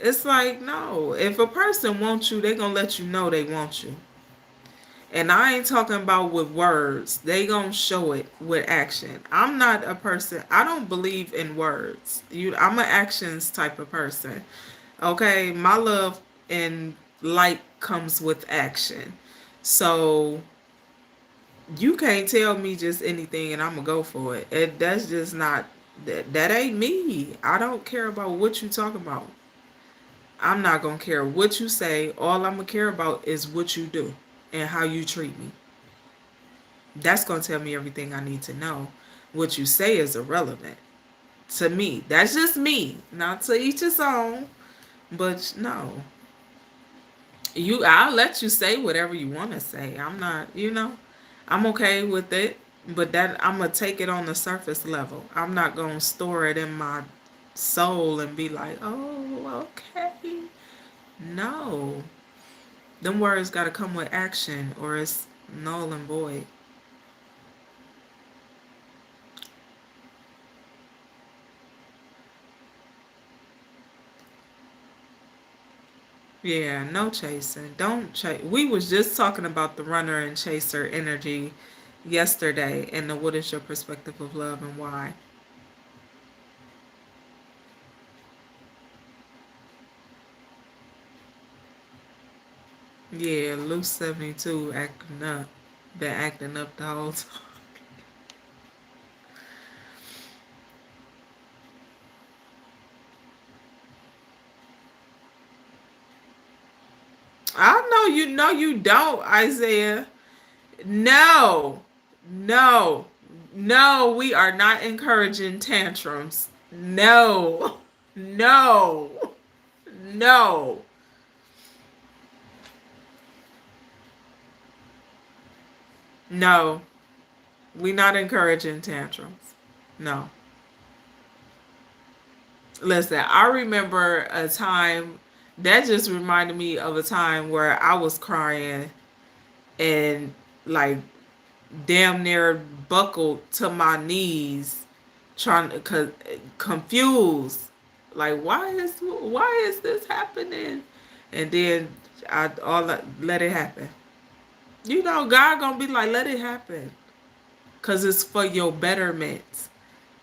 A: It's like, no. If a person wants you, they gonna let you know they want you. And I ain't talking about with words. They gonna show it with action. I'm not a person. I don't believe in words. I'm an actions type of person. Okay, my love and light comes with action. So you can't tell me just anything and I'm gonna go for it. That's just not that ain't me. I don't care about what you talk about. I'm not gonna care what you say. All I'm gonna care about is what you do and how you treat me. That's gonna tell me everything I need to know. What you say is irrelevant to me. That's just me. Not to each his own. But no. I'll let you say whatever you want to say. I'm not, I'm okay with it, but that I'm gonna take it on the surface level. I'm not gonna store it in my soul and be like, oh, okay. No. Them words gotta come with action or it's null and void. Yeah, no chasing. Don't chase. We was just talking about the runner and chaser energy yesterday and the what is your perspective of love and why. Yeah, Loose 72 acting up. Been acting up the whole time. I know you don't, Isaiah. No. No. No, we are not encouraging tantrums. No. No. No. No. We not encouraging tantrums. No. Listen, I remember a time that just reminded me of a time where I was crying and like damn near buckled to my knees, trying to confused, like why is this happening? And then let it happen. God gonna be like, let it happen, cause it's for your betterment.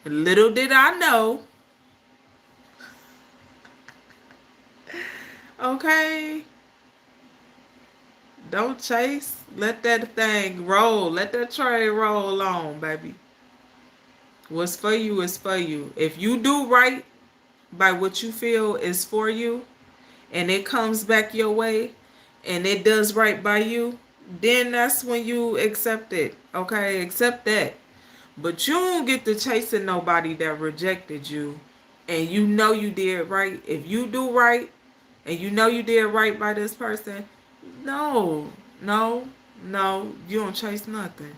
A: Little did I know. Okay, don't chase. Let that thing roll. Let that train roll on, baby. What's for you is for you. If you do right by what you feel is for you, and it comes back your way, and it does right by you, then that's when you accept it. Okay, accept that. But you don't get to chasing nobody that rejected you, and you know you did right. If you do right, and you know you did right by this person, no, no, no, you don't chase nothing.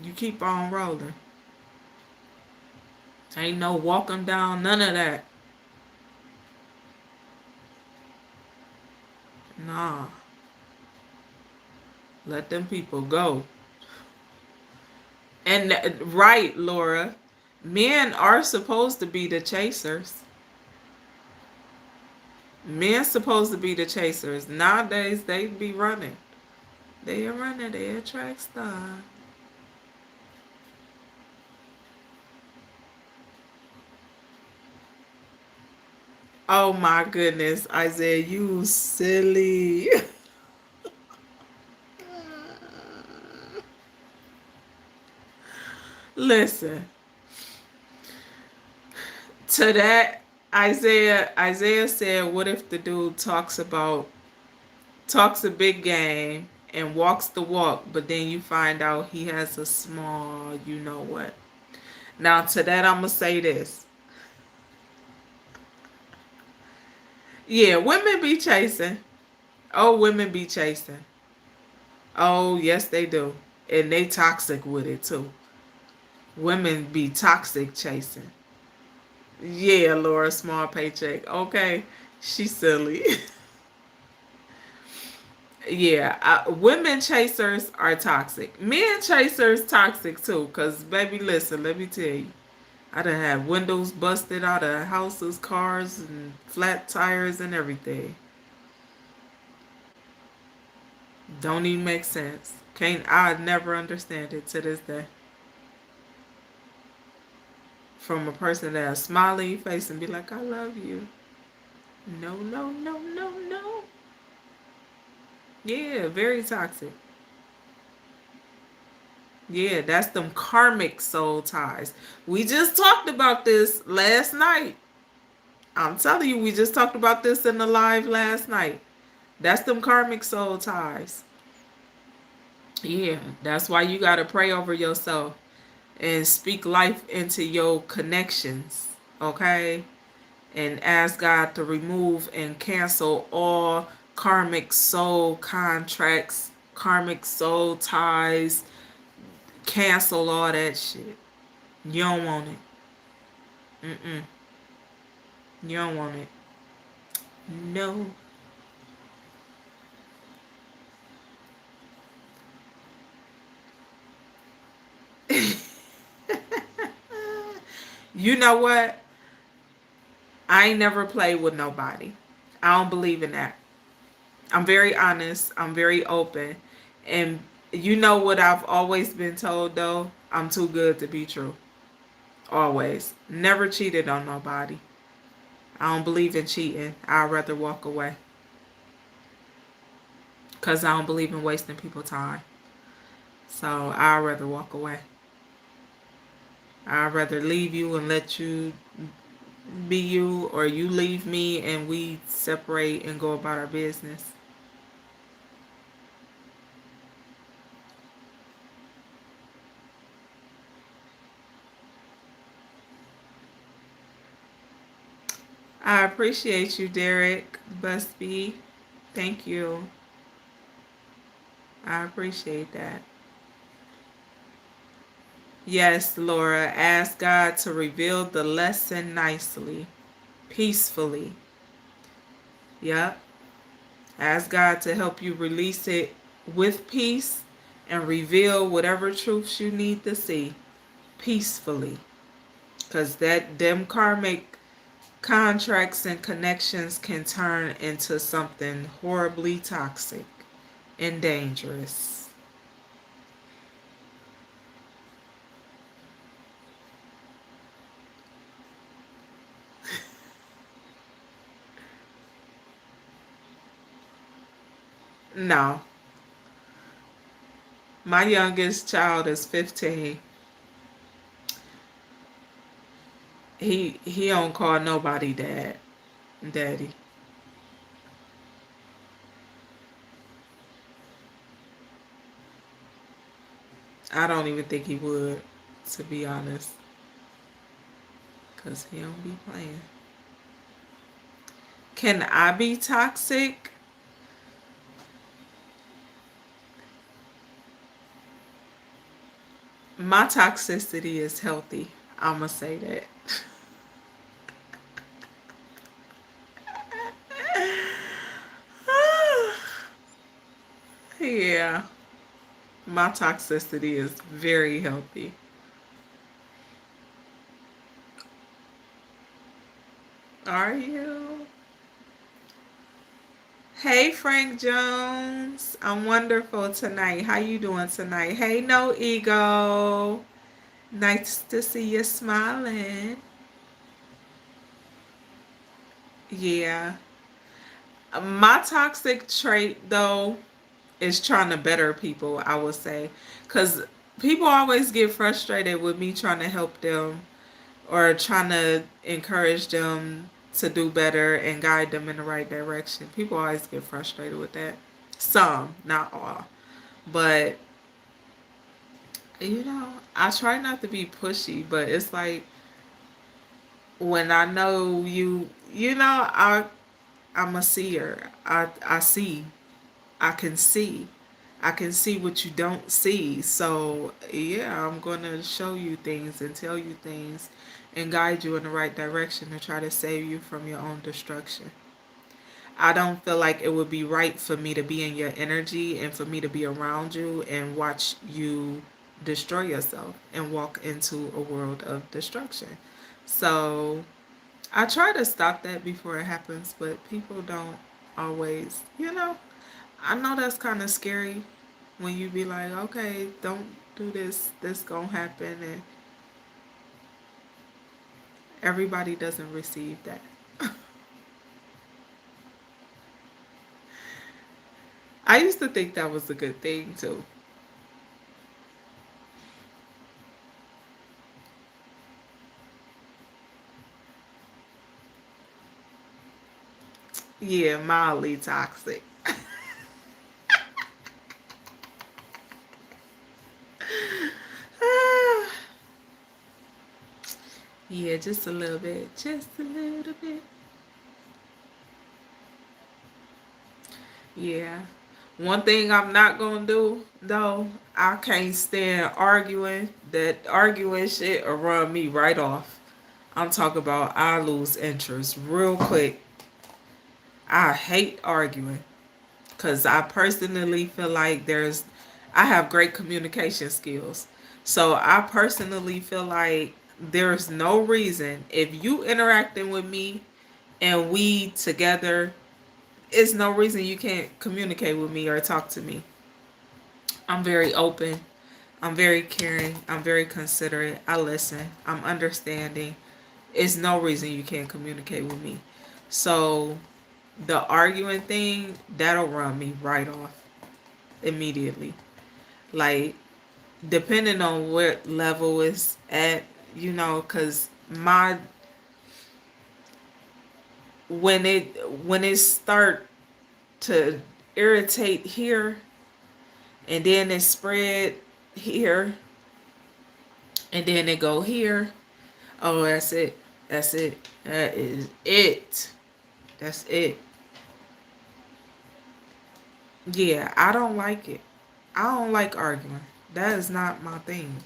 A: You keep on rolling. Ain't no walking down, none of that. Nah, let them people go. And right, Laura, men are supposed to be the chasers. Men supposed to be the chasers. Nowadays, they be running. They are running. They a track star. Oh my goodness, Isaiah, you silly. Listen, to that, Isaiah said, what if the dude talks a big game and walks the walk, but then you find out he has a small, you know what? Now to that, I'm gonna say this. Yeah, women be chasing. Oh, women be chasing. Oh, yes, they do. And they toxic with it too. Women be toxic chasing. Yeah, Laura, small paycheck. Okay, she's silly. Yeah, women chasers are toxic. Men chasers toxic too. Cause baby, listen, let me tell you, I done had windows busted out of houses, cars, and flat tires and everything. Don't even make sense. Can't I never understand it to this day. From a person that has smiley face and be like, I love you. No, no, no, no, no. Yeah, very toxic. Yeah, that's them karmic soul ties. We just talked about this last night. I'm telling you, we just talked about this in the live last night. That's them karmic soul ties. Yeah, that's why you got to pray over yourself and speak life into your connections, okay? And ask God to remove and cancel all karmic soul contracts, karmic soul ties, cancel all that shit. You don't want it. Mm-mm. You don't want it. No. You know what? I ain't never played with nobody. I don't believe in that. I'm very honest. I'm very open. And you know what I've always been told though? I'm too good to be true. Always. Never cheated on nobody. I don't believe in cheating. I'd rather walk away. Because I don't believe in wasting people's time. So I'd rather walk away. I'd rather leave you and let you be you, or you leave me and we separate and go about our business. I appreciate you, Derek Busby. Thank you. I appreciate that. Yes, Laura, ask God to reveal the lesson nicely, peacefully. Yep. Ask God to help you release it with peace and reveal whatever truths you need to see peacefully. Because them karmic contracts and connections can turn into something horribly toxic and dangerous. No, my youngest child is 15. He don't call nobody daddy. I don't even think he would, to be honest, cause he don't be playing. Can I be toxic? My toxicity is healthy. I'ma say that. Yeah, my toxicity is very healthy. Are you? Hey Frank Jones, I'm wonderful tonight. How you doing tonight? Hey No Ego, nice to see you smiling. Yeah, my toxic trait though is trying to better people. I would say, because people always get frustrated with me trying to help them or trying to encourage them to do better and guide them in the right direction. People always get frustrated with that. Some, not all. But, I try not to be pushy, but it's like when I know I'm a seer. I see. I can see. I can see what you don't see. So, yeah, I'm going to show you things and tell you things and guide you in the right direction to try to save you from your own destruction. I don't feel like it would be right for me to be in your energy and for me to be around you and watch you destroy yourself and walk into a world of destruction. So, I try to stop that before it happens, but people don't always, I know that's kind of scary when you be like, okay, don't do this gonna happen, and everybody doesn't receive that. I used to think that was a good thing too. Yeah, mildly toxic. Yeah, just a little bit. Just a little bit. Yeah. One thing I'm not gonna do though, I can't stand arguing. That arguing shit will run me right off. I'm talking about I lose interest real quick. I hate arguing because I personally feel like I have great communication skills. So I personally feel like there's no reason if you interacting with me and we together, it's no reason you can't communicate with me or talk to me. I'm very open. I'm very caring. I'm very considerate. I listen. I'm understanding. It's no reason you can't communicate with me. So the arguing thing, that'll run me right off immediately. Like, depending on what level it's at, because when it start to irritate here and then it spread here and then it go here. Oh, that's it. That's it. That is it. That's it. Yeah, I don't like it. I don't like arguing. That is not my thing.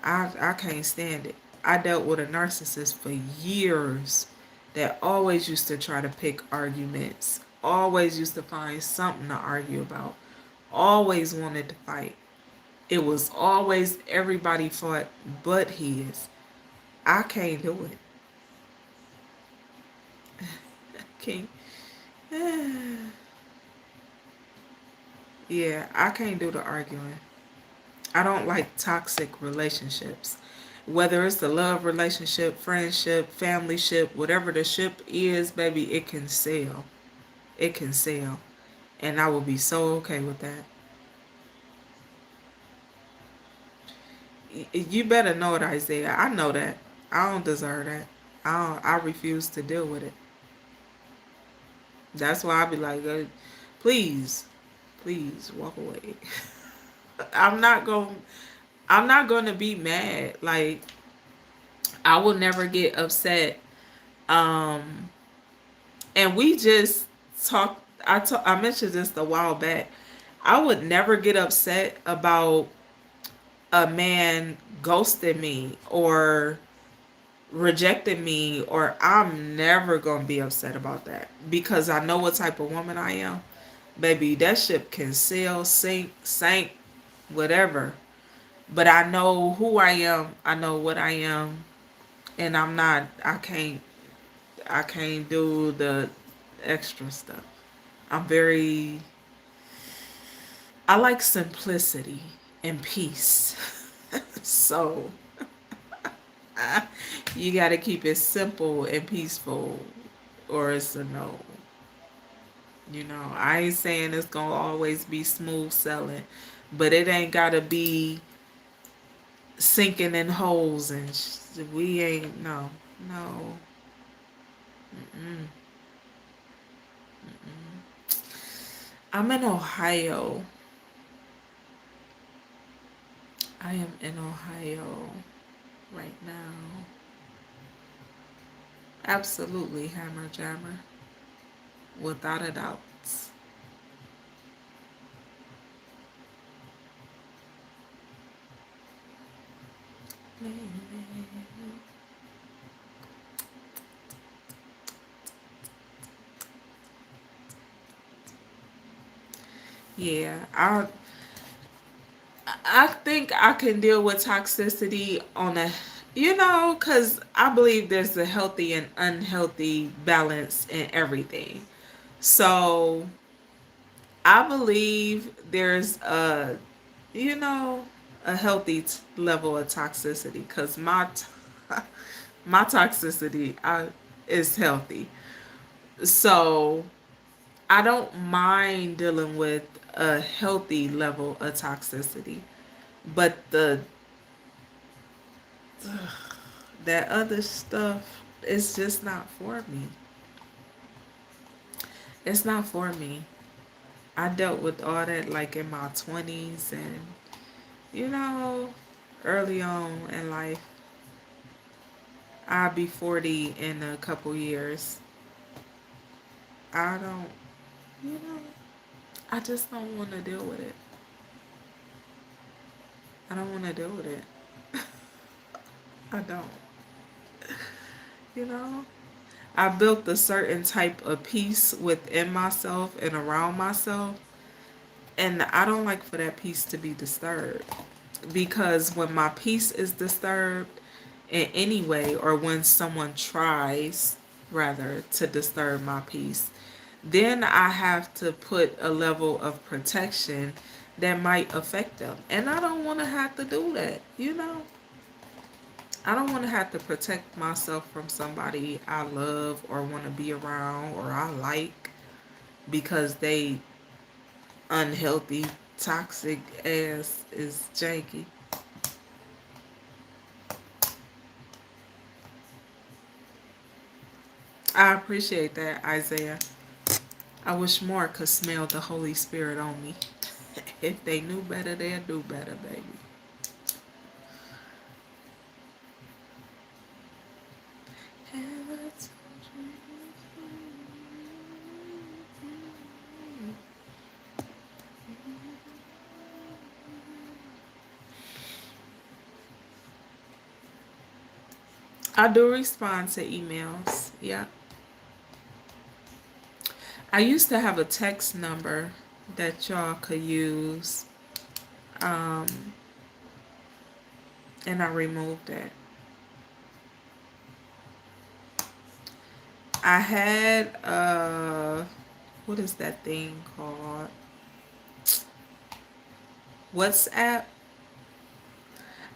A: I can't stand it. I dealt with a narcissist for years that always used to try to pick arguments. Always used to find something to argue about. Always wanted to fight. It was always everybody fought but his. I can't do it. Can't. Yeah, I can't do the arguing. I don't like toxic relationships. Whether it's the love relationship, friendship, family ship, whatever the ship is, baby, it can sell. It can sell. And I will be so okay with that. You better know it, Isaiah. I know that. I don't deserve that. I refuse to deal with it. That's why I be like, please, please walk away. I'm not going. I'm not going to be mad. Like, I will never get upset. Um, and we just talked. I mentioned this a while back. I would never get upset about a man ghosting me or rejecting me, or I'm never gonna be upset about that because I know what type of woman I am. Baby, that ship can sail, sink, sank, whatever. But I know who I am. I know what I am, and I'm not. I can't do the extra stuff. I'm very. I like simplicity and peace. So you got to keep it simple and peaceful, or it's a no. You know, I ain't saying it's gonna always be smooth selling, but it ain't gotta be sinking in holes and we ain't no, no. Mm-mm, mm-mm. I'm in Ohio. I am in Ohio right now. Absolutely, hammer jammer, without a doubt. Yeah, I think I can deal with toxicity on a, because I believe there's a healthy and unhealthy balance in everything. So I believe there's you know, a healthy level of toxicity because my toxicity is healthy. So I don't mind dealing with a healthy level of toxicity, but that other stuff is just not for me. It's not for me. I dealt with all that like in my 20s and you know, early on in life. I'll be 40 in a couple years. I don't, you know, I just don't want to deal with it. I don't want to deal with it. I don't, you know. I built a certain type of peace within myself and around myself, and I don't like for that peace to be disturbed. Because when my peace is disturbed in any way, or when someone tries, rather, to disturb my peace, then I have to put a level of protection that might affect them. And I don't want to have to do that, you know? I don't want to have to protect myself from somebody I love or want to be around or I like because they unhealthy, toxic ass is janky. I appreciate that, Isaiah. I wish more could smell the Holy Spirit on me. If they knew better, they'd do better, baby. I do respond to emails. Yeah. I used to have a text number that y'all could use, um, and I removed it. I had what is that thing called? WhatsApp.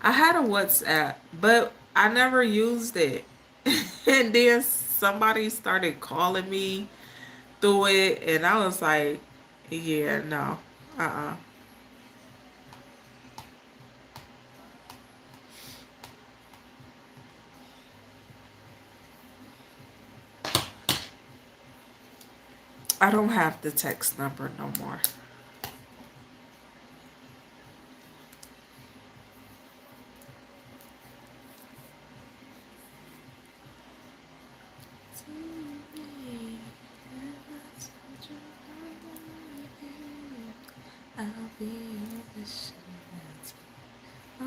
A: I had a WhatsApp, but I never used it. And then somebody started calling me through it, and I was like, yeah, no, uh-uh. I don't have the text number no more.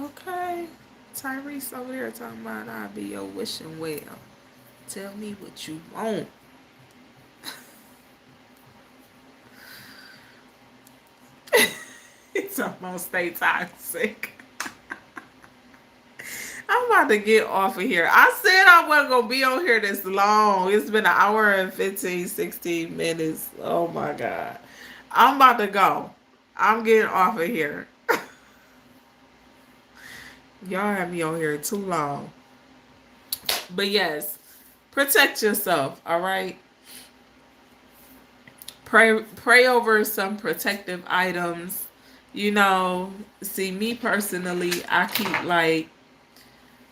A: Okay. Tyrese over there talking about I'll be your wishing well. Tell me what you want. It's almost stay toxic. I'm about to get off of here. I said I wasn't going to be on here this long. It's been an hour and 15, 16 minutes. Oh my God. I'm about to go. I'm getting off of here. Y'all have me on here too long. But yes, protect yourself, all right? Pray over some protective items. You know, see, me personally, I keep like,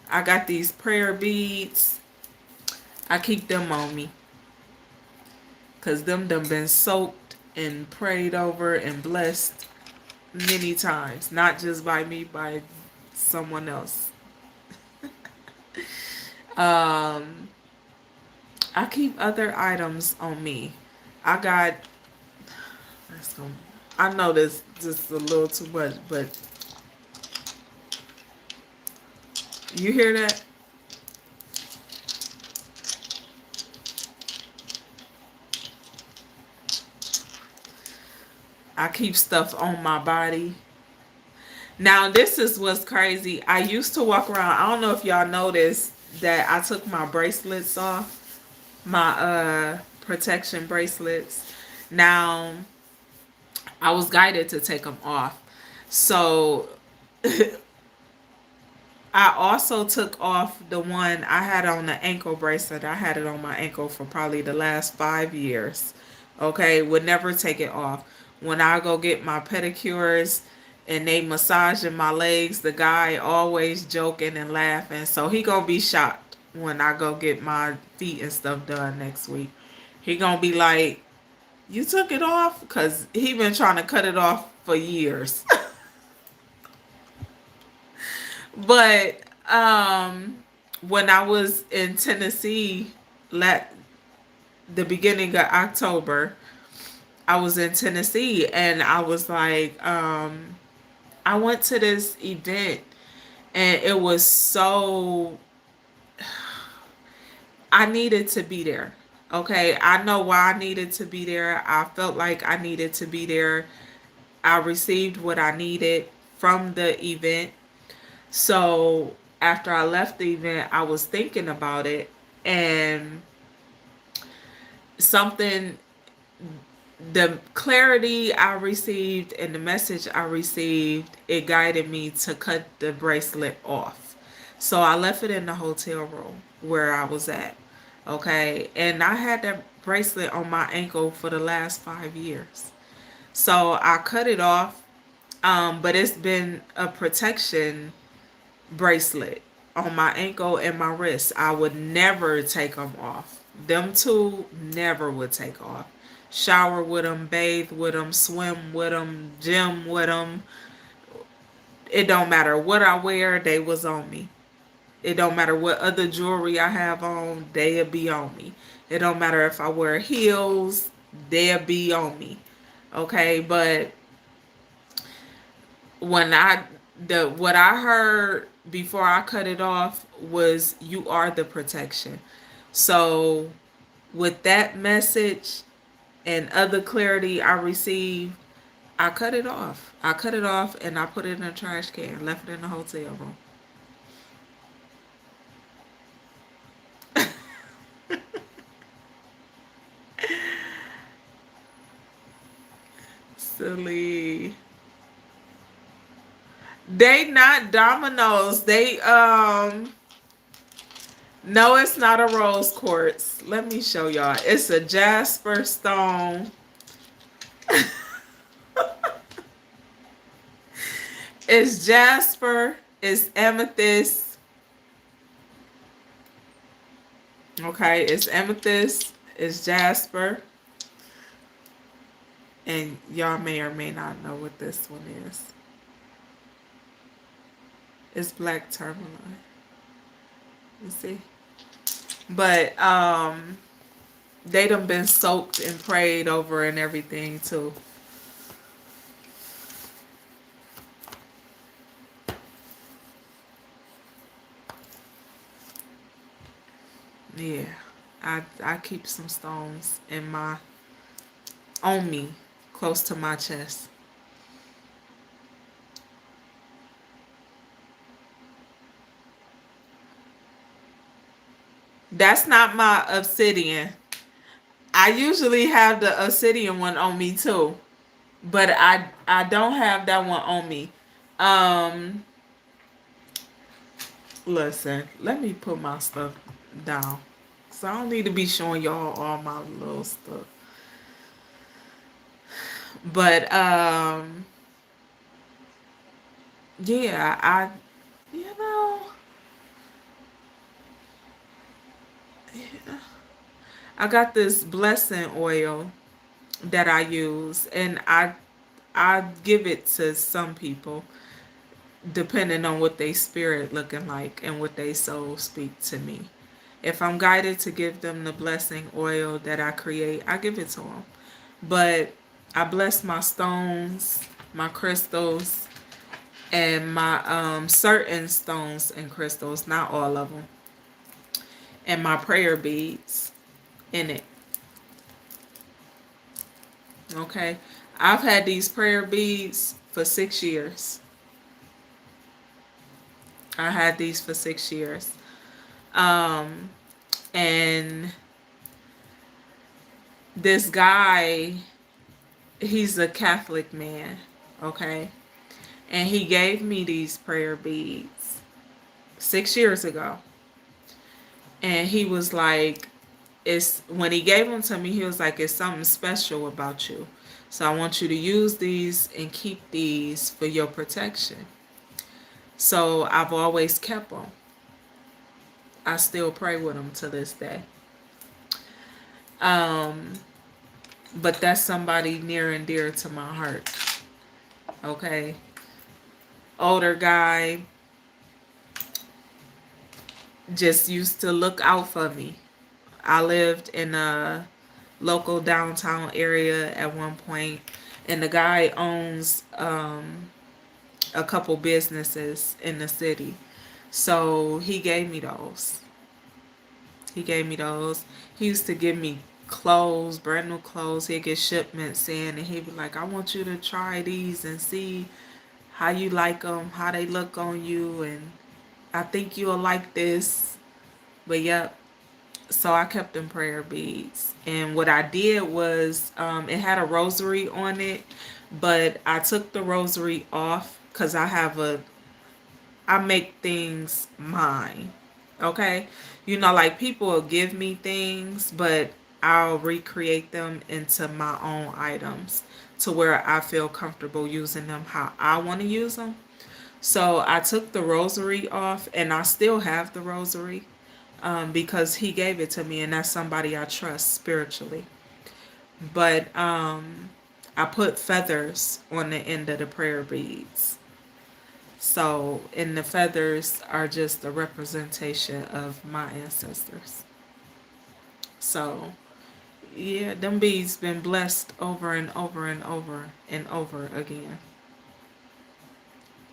A: I got these prayer beads. I keep them on me. Because them done been soaked and prayed over and blessed many times. Not just by me, by someone else. I keep other items on me. I got, I know this just a little too much, but you hear that? I keep stuff on my body. Now, this is what's crazy. I used to walk around. I don't know if y'all noticed that I took my bracelets off, my protection bracelets. Now, I was guided to take them off. So, I also took off the one I had on the ankle bracelet. I had it on my ankle for probably the last 5 years. Okay, would never take it off. When I go get my pedicures and they massaging my legs, the guy always joking and laughing. So he gonna be shocked when I go get my feet and stuff done next week. He gonna be like, "You took it off?" Because he been trying to cut it off for years. But when I was in Tennessee, the beginning of October, I was in Tennessee and I was like, I went to this event and it was so, I needed to be there. Okay, I know why I needed to be there. I felt like I needed to be there. I received what I needed from the event. So after I left the event, I was thinking about it, and something, the clarity I received and the message I received, it guided me to cut the bracelet off. So I left it in the hotel room where I was at. Okay. And I had that bracelet on my ankle for the last 5 years. So I cut it off. But it's been a protection bracelet on my ankle and my wrist. I would never take them off. Them two never would take off. Shower with them, bathe with them, swim with them, gym with them. It don't matter what I wear, they was on me. It don't matter what other jewelry I have on, they'll be on me. It don't matter if I wear heels, they'll be on me. Okay, but when what I heard before I cut it off was, you are the protection. So with that message and other clarity I received, I cut it off. I cut it off and I put it in a trash can, left it in the hotel room. Silly. They not dominoes. They no, it's not a rose quartz. Let me show y'all. It's a jasper stone. It's jasper. It's amethyst. Okay, it's amethyst. It's jasper. And y'all may or may not know what this one is. It's black tourmaline. You see? But they done been soaked and prayed over and everything too. Yeah. I keep some stones in my on me, close to my chest. That's not my obsidian. I usually have the obsidian one on me too, but I don't have that one on me. Um, Listen, let me put my stuff down, so I don't need to be showing y'all all my little stuff. But yeah, you know, I got this blessing oil that I use, and I give it to some people depending on what they spirit looking like and what they soul speak to me. If I'm guided to give them the blessing oil that I create, I give it to them. But I bless my stones, my crystals, and my certain stones and crystals, not all of them, and my prayer beads in it. Okay, I've had these prayer beads for 6 years. I had these for 6 years. Um, and this guy, he's a Catholic man, okay? And he gave me these prayer beads 6 years ago. And he was like, it's when he gave them to me, he was like, it's something special about you. So I want you to use these and keep these for your protection. So I've always kept them. I still pray with them to this day. Um, but that's somebody near and dear to my heart. Okay. Older guy, just used to look out for me. I lived in a local downtown area at one point, and the guy owns a couple businesses in the city. So he gave me those. He gave me those. He used to give me clothes, brand new clothes. He'd get shipments in, and he'd be like, I want you to try these and see how you like them, how they look on you, and I think you'll like this. But yep. So I kept them prayer beads. And what I did was, it had a rosary on it, but I took the rosary off because I make things mine. Okay? You know, like people will give me things, but I'll recreate them into my own items to where I feel comfortable using them how I want to use them. So I took the rosary off, and I still have the rosary because he gave it to me, and that's somebody I trust spiritually. But I put feathers on the end of the prayer beads. So, and the feathers are just a representation of my ancestors. So, yeah, them beads been blessed over and over and over and over again.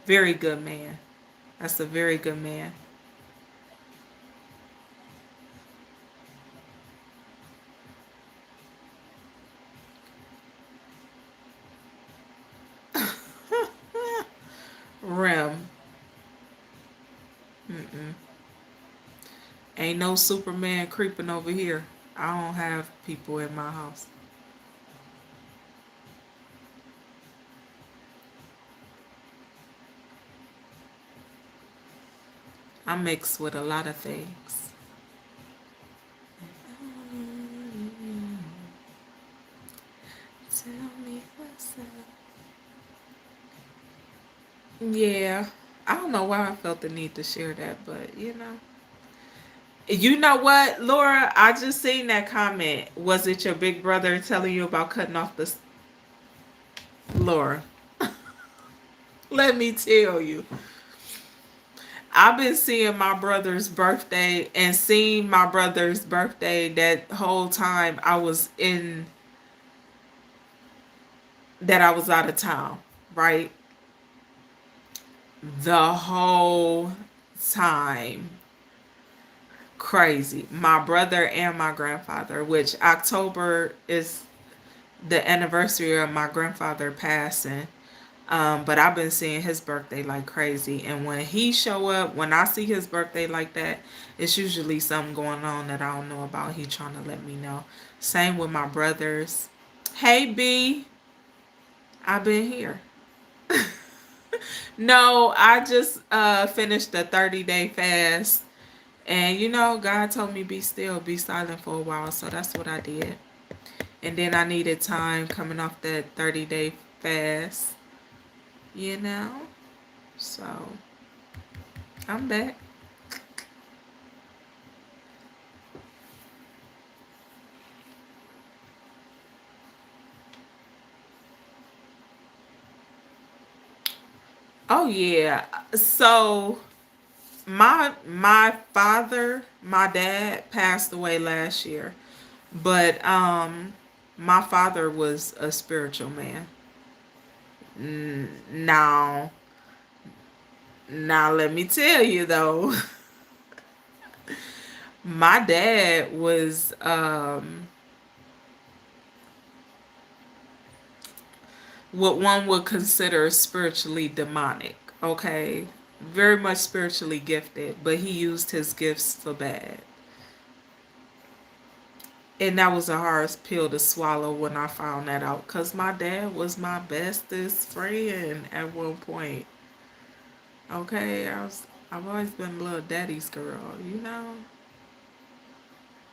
A: Very good man. That's a very good man. Rem. Mm-mm. Ain't no Superman creeping over here. I don't have people in my house. I mix with a lot of things. Tell me what's up. Yeah. I don't know why I felt the need to share that, but you know. You know what, Laura? I just seen that comment. Was it your big brother telling you about cutting off the? Laura, let me tell you. I've been seeing my brother's birthday and seeing my brother's birthday that whole time I was out of town, right? The whole time. Crazy. My brother and my grandfather, which October is the anniversary of my grandfather passing. But I've been seeing his birthday like crazy. And when he show up, when I see his birthday like that, it's usually something going on that I don't know about. He trying to let me know. Same with my brothers. Hey B, I've been here. No, I just finished the 30-day fast. And God told me be still, be silent for a while. So that's what I did. And then I needed time coming off that 30-day fast. You know? So I'm back. Oh yeah. So my dad passed away last year. But my father was a spiritual man. Now, let me tell you though, my dad was what one would consider spiritually demonic, okay? Very much spiritually gifted, but he used his gifts for bad. And that was a hard pill to swallow when I found that out, because my dad was my bestest friend at one point. Okay, I've always been a little daddy's girl,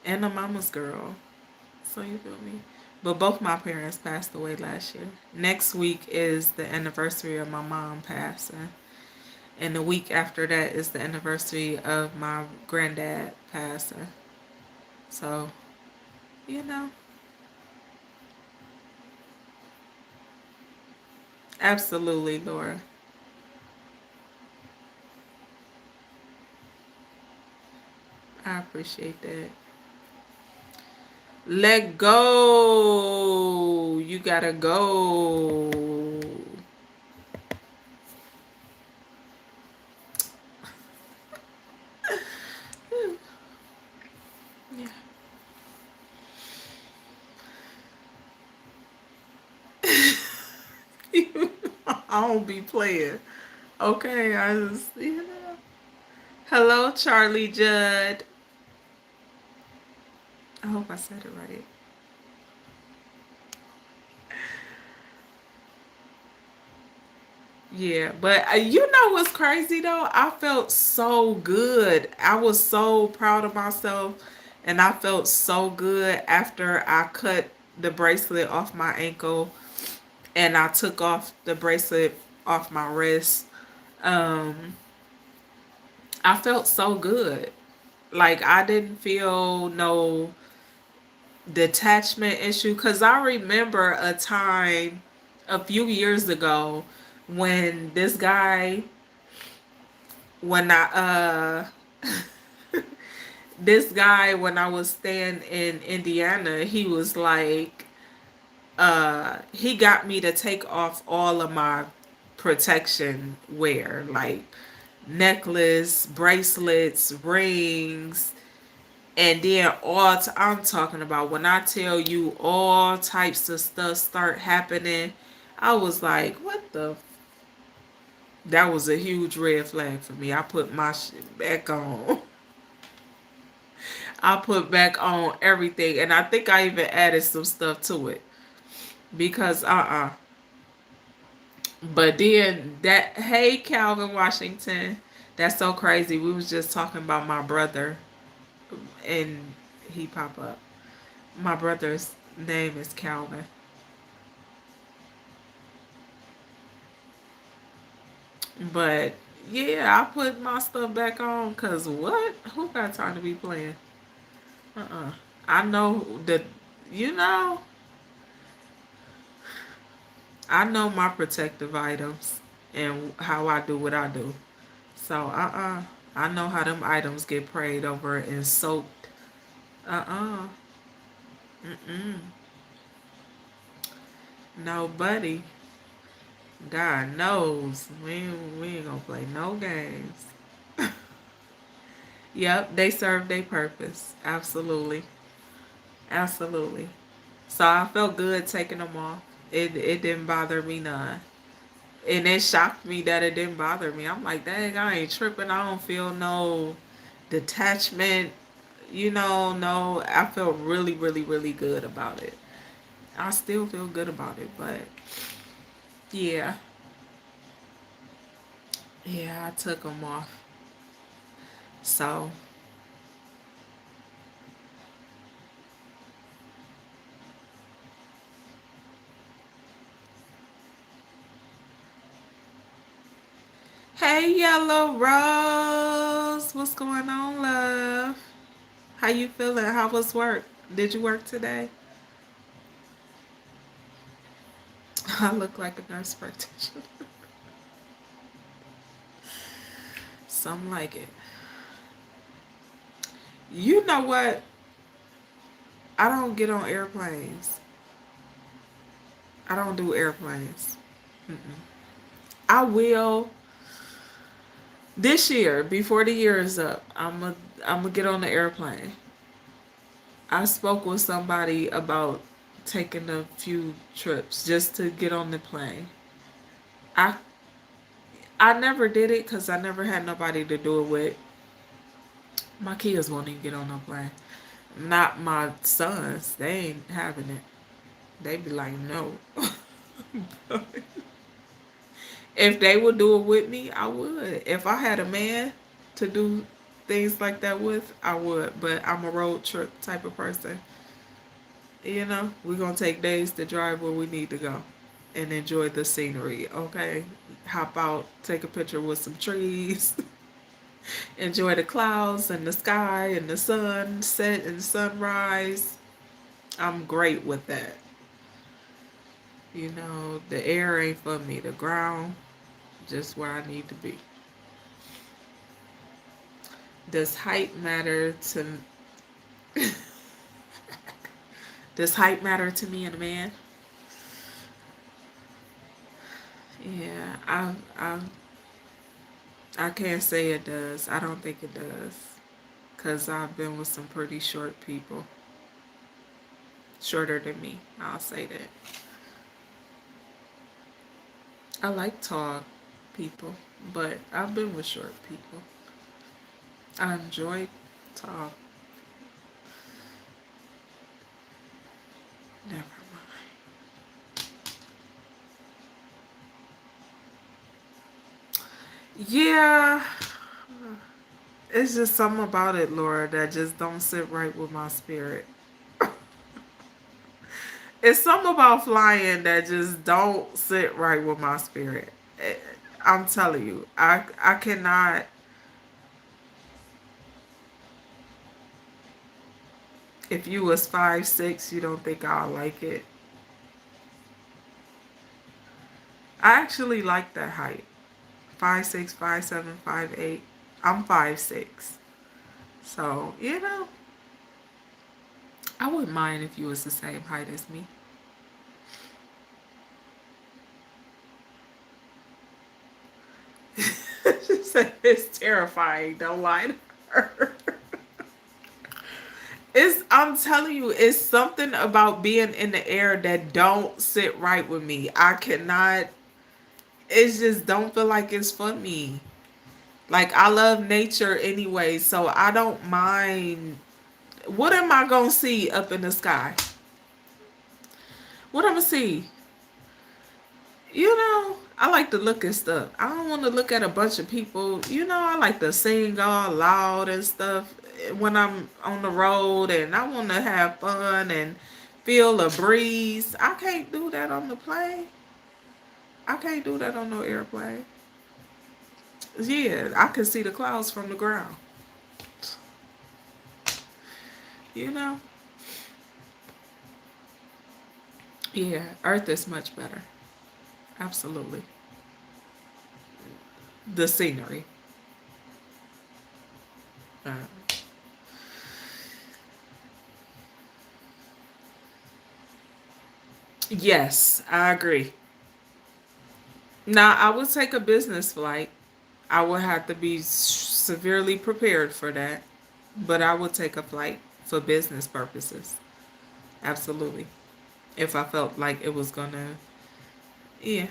A: and a mama's girl. So you feel me? But both my parents passed away last year. Next week is the anniversary of my mom passing. And the week after that is the anniversary of my granddad passing. So, you know. Absolutely, Laura. I appreciate that. Let go. You gotta go. Yeah. I don't be playing. Okay, I just. Hello, Charlie Judd. I hope I said it right. Yeah, but you know what's crazy though? I felt so good. I was so proud of myself, and I felt so good after I cut the bracelet off my ankle and I took off the bracelet off my wrist. Um, I felt so good. Like I didn't feel no detachment issue, because I remember a time a few years ago when this guy when I this guy when I was staying in Indiana, he was like he got me to take off all of my protection wear, like necklace, bracelets, rings, and then I'm talking about when I tell you all types of stuff start happening. I was like, what the that was a huge red flag for me. I put my shit back on. I put back on everything, and I think I even added some stuff to it because But then hey Calvin Washington, that's so crazy. We was just talking about my brother, and he pop up. My brother's name is Calvin. But yeah, I put my stuff back on because what? Who got time to be playing? I know that, you know, I know my protective items and how I do what I do. So, I know how them items get prayed over and soaked. Uh-uh. Mm-mm. No, buddy. God knows. We ain't gonna play no games. Yep, they serve their purpose. Absolutely. Absolutely. So I felt good taking them off. It didn't bother me none. And it shocked me that it didn't bother me. I'm like, dang, I ain't tripping. I don't feel no detachment. No. I felt really, really, really good about it. I still feel good about it, but yeah. Yeah, I took them off. So, hey, Yellow Rose. What's going on, love? How you feeling? How was work? Did you work today? I look like a nurse practitioner. Some like it. You know what? I don't get on airplanes. I don't do airplanes. Mm-mm. I will this year before the year is up. I'm gonna get on the airplane. I spoke with somebody about taking a few trips just to get on the plane. I I never did it because I never had nobody to do it with. My kids won't even get on no plane. Not my sons. They ain't having it. They be like, no. If they would do it with me, I would. If I had a man to do things like that with, I would. But I'm a road trip type of person. We're going to take days to drive where we need to go and enjoy the scenery, okay? Hop out, take a picture with some trees, enjoy the clouds and the sky and the sunset and sunrise. I'm great with that. The air ain't for me, the ground, just where I need to be. Does height matter to Does height matter to me and a man? Yeah, I can't say it does. I don't think it does. Cause I've been with some pretty short people. Shorter than me. I'll say that. I like tall people, but I've been with short people. I enjoy tall. Never mind. Yeah, it's just something about it, Laura, that just don't sit right with my spirit. It's something about flying that just don't sit right with my spirit. I'm telling you, I cannot. If you was 5'6", you don't think I'll like it. I actually like that height. 5'6", 5'7", 5'8". I'm 5'6". So, I wouldn't mind if you was the same height as me. She said it's terrifying. Don't lie to her. I'm telling you, it's something about being in the air that don't sit right with me. I cannot. It just don't feel like it's for me. Like, I love nature anyway, so I don't mind. What am I gonna see up in the sky? What I'm gonna see? I like to look at stuff. I don't want to look at a bunch of people. I like to sing all loud and stuff when I'm on the road, and I want to have fun and feel a breeze. I can't do that on the plane. I can't do that on no airplane. Yeah, I can see the clouds from the ground. You know? Yeah, Earth is much better. Absolutely. The scenery. Uh, yes, I agree. Now, I would take a business flight. I would have to be severely prepared for that, but I would take a flight for business purposes. Absolutely. If I felt like it was gonna, yeah.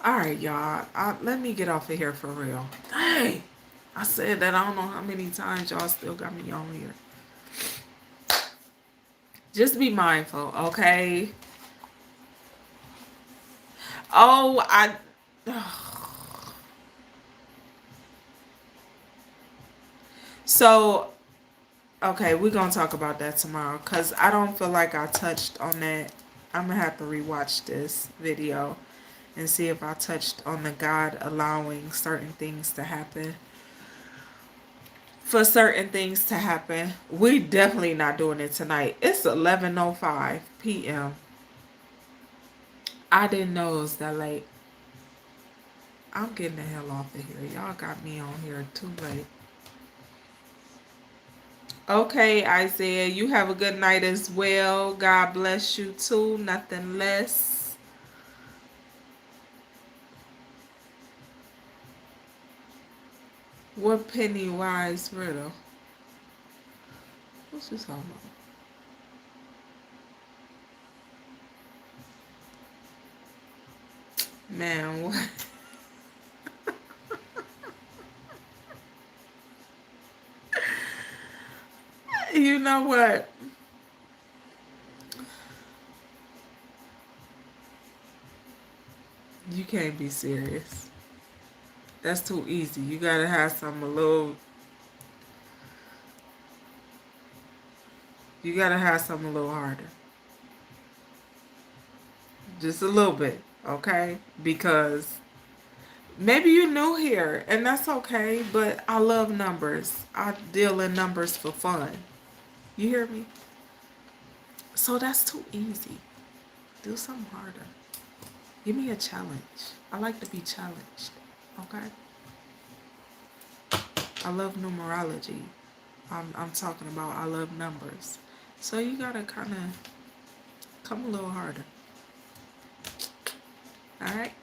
A: All right, y'all. Let me get off of here for real. Hey, I said that I don't know how many times y'all still got me on here. Just be mindful, okay? Oh, so okay, we're gonna talk about that tomorrow because I don't feel like I touched on that. I'm gonna have to rewatch this video and see if I touched on the God allowing certain things to happen. For certain things to happen, we definitely not doing it tonight. It's 11:05 p.m. I didn't know it was that late. I'm getting the hell off of here. Y'all got me on here too late. Okay, Isaiah, you have a good night as well. God bless you too. Nothing less. What Pennywise riddle? What's this talking about? Man, what? You know what? You can't be serious. That's too easy. You gotta have some a little. You gotta have something a little harder. Just a little bit, okay? Because maybe you're new here, and that's okay. But I love numbers. I deal in numbers for fun. You hear me? So that's too easy. Do something harder. Give me a challenge. I like to be challenged. Okay? I love numerology. I'm talking about I love numbers. So you gotta kind of come a little harder. All right?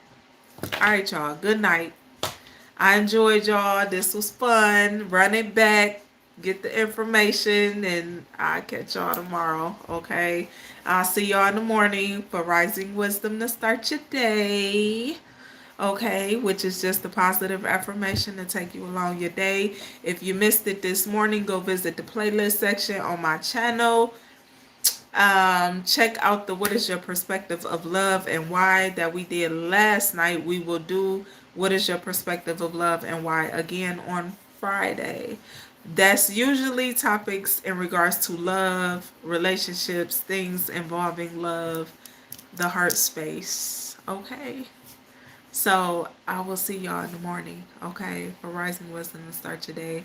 A: All right, y'all. Good night. I enjoyed y'all. This was fun. Run it back. Get the information, and I'll catch y'all tomorrow. Okay? I'll see y'all in the morning for Rising Wisdom to start your day. Okay, which is just a positive affirmation to take you along your day. If you missed it this morning, go visit the playlist section on my channel. Check out the What is Your Perspective of Love and Why that we did last night. We will do What is Your Perspective of Love and Why again on Friday. That's usually topics in regards to love, relationships, things involving love, the heart space. Okay. So I will see y'all in the morning, okay, for Rising Wisdom and start your day.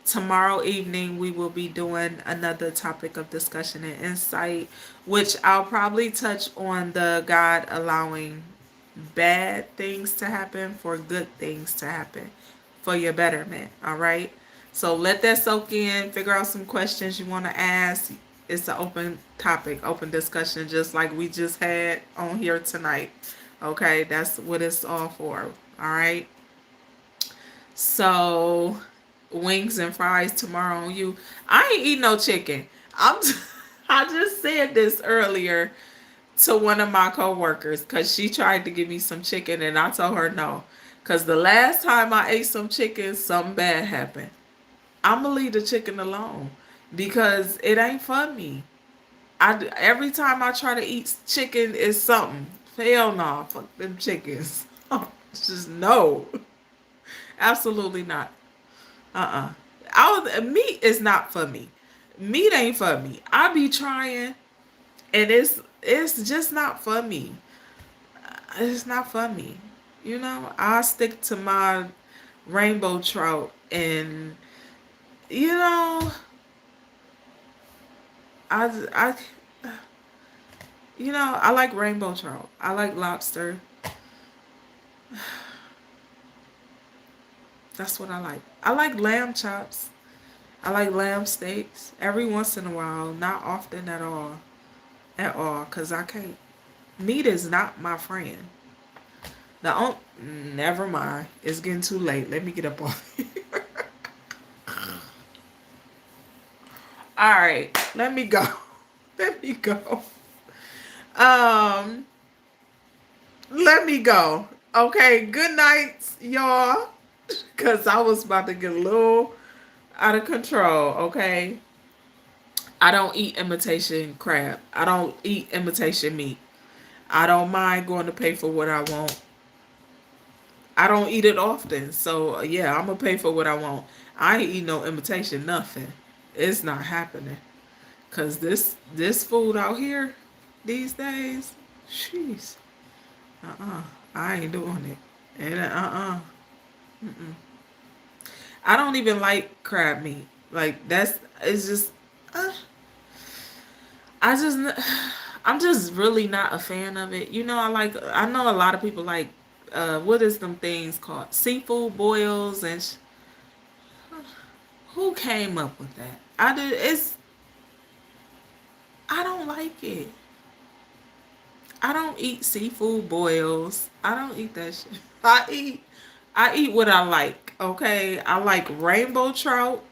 A: Tomorrow evening, we will be doing another topic of discussion and insight, which I'll probably touch on the God allowing bad things to happen for good things to happen for your betterment, all right? So let that soak in, figure out some questions you want to ask. It's an open topic, open discussion, just like we just had on here tonight. Okay, that's what it's all for. All right. So, wings and fries tomorrow on you. I ain't eat no chicken. I just said this earlier to one of my coworkers because she tried to give me some chicken and I told her no. Because the last time I ate some chicken, something bad happened. I'm gonna leave the chicken alone because it ain't for me. Every time I try to eat chicken, it's something. Hell no, fuck them chickens. It's just no, absolutely not. Meat is not for me. Meat ain't for me. I be trying, and it's just not for me. It's not for me. You know, I stick to my rainbow trout, and you know, I I like rainbow trout. I like lobster. That's what I like. I like lamb chops. I like lamb steaks every once in a while, not often at all. At all, cause I can't. Meat is not my friend. The on Never mind. It's getting too late. Let me get up on here. All right, let me go. Let me go. Um, let me go. Okay, good night, y'all. Cause I was about to get a little out of control. Okay, I don't eat imitation crab. I don't eat imitation meat. I don't mind going to pay for what I want. I don't eat it often, so yeah, I'm gonna pay for what I want. I ain't eat no imitation nothing. It's not happening. Cause this food out here these days, jeez, I ain't doing it. And I don't even like crab meat. Like that's it's just, uh, I just I'm just really not a fan of it. I know a lot of people like what is them things called seafood boils and who came up with that? I don't like it. I don't eat seafood boils. I don't eat that shit. I eat what I like, okay? I like rainbow trout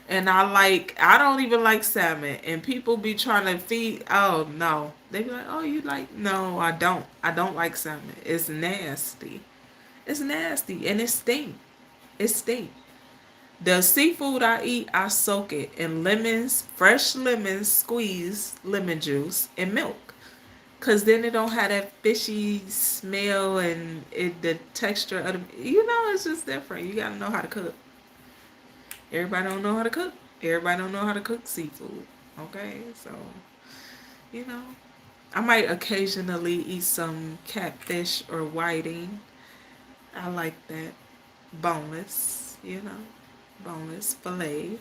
A: and I don't even like salmon. And people be trying to feed, oh no. They be like, "Oh, you like?" No, I don't. I don't like salmon. It's nasty. It's nasty and it stink. It stink. The seafood I eat, I soak it in lemons, fresh lemons, squeeze lemon juice and milk. Cause then it don't have that fishy smell and the texture of it's just different. You gotta know how to cook. Everybody don't know how to cook. Everybody don't know how to cook seafood. Okay, so you know, I might occasionally eat some catfish or whiting. I like that boneless. Boneless fillet.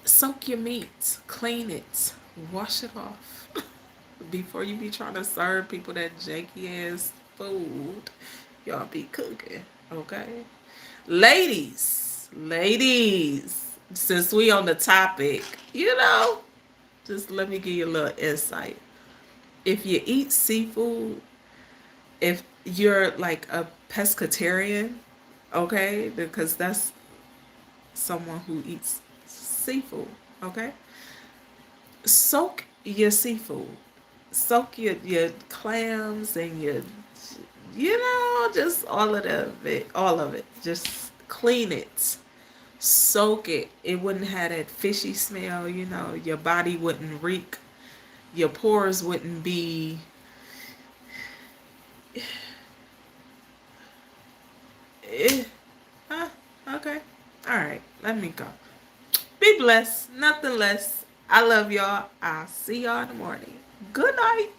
A: Soak your meat, clean it, wash it off before you be trying to serve people that janky ass food y'all be cooking. Okay, ladies, since we on the topic, just let me give you a little insight. If you eat seafood, if you're like a pescatarian, okay, because that's someone who eats seafood, okay, soak your seafood, soak your clams and just all of it, just clean it, soak it. It wouldn't have that fishy smell. Your body wouldn't reek, your pores wouldn't be eh, okay, all right, let me go. Be blessed, nothing less. I love y'all. I'll see y'all in the morning. Good night.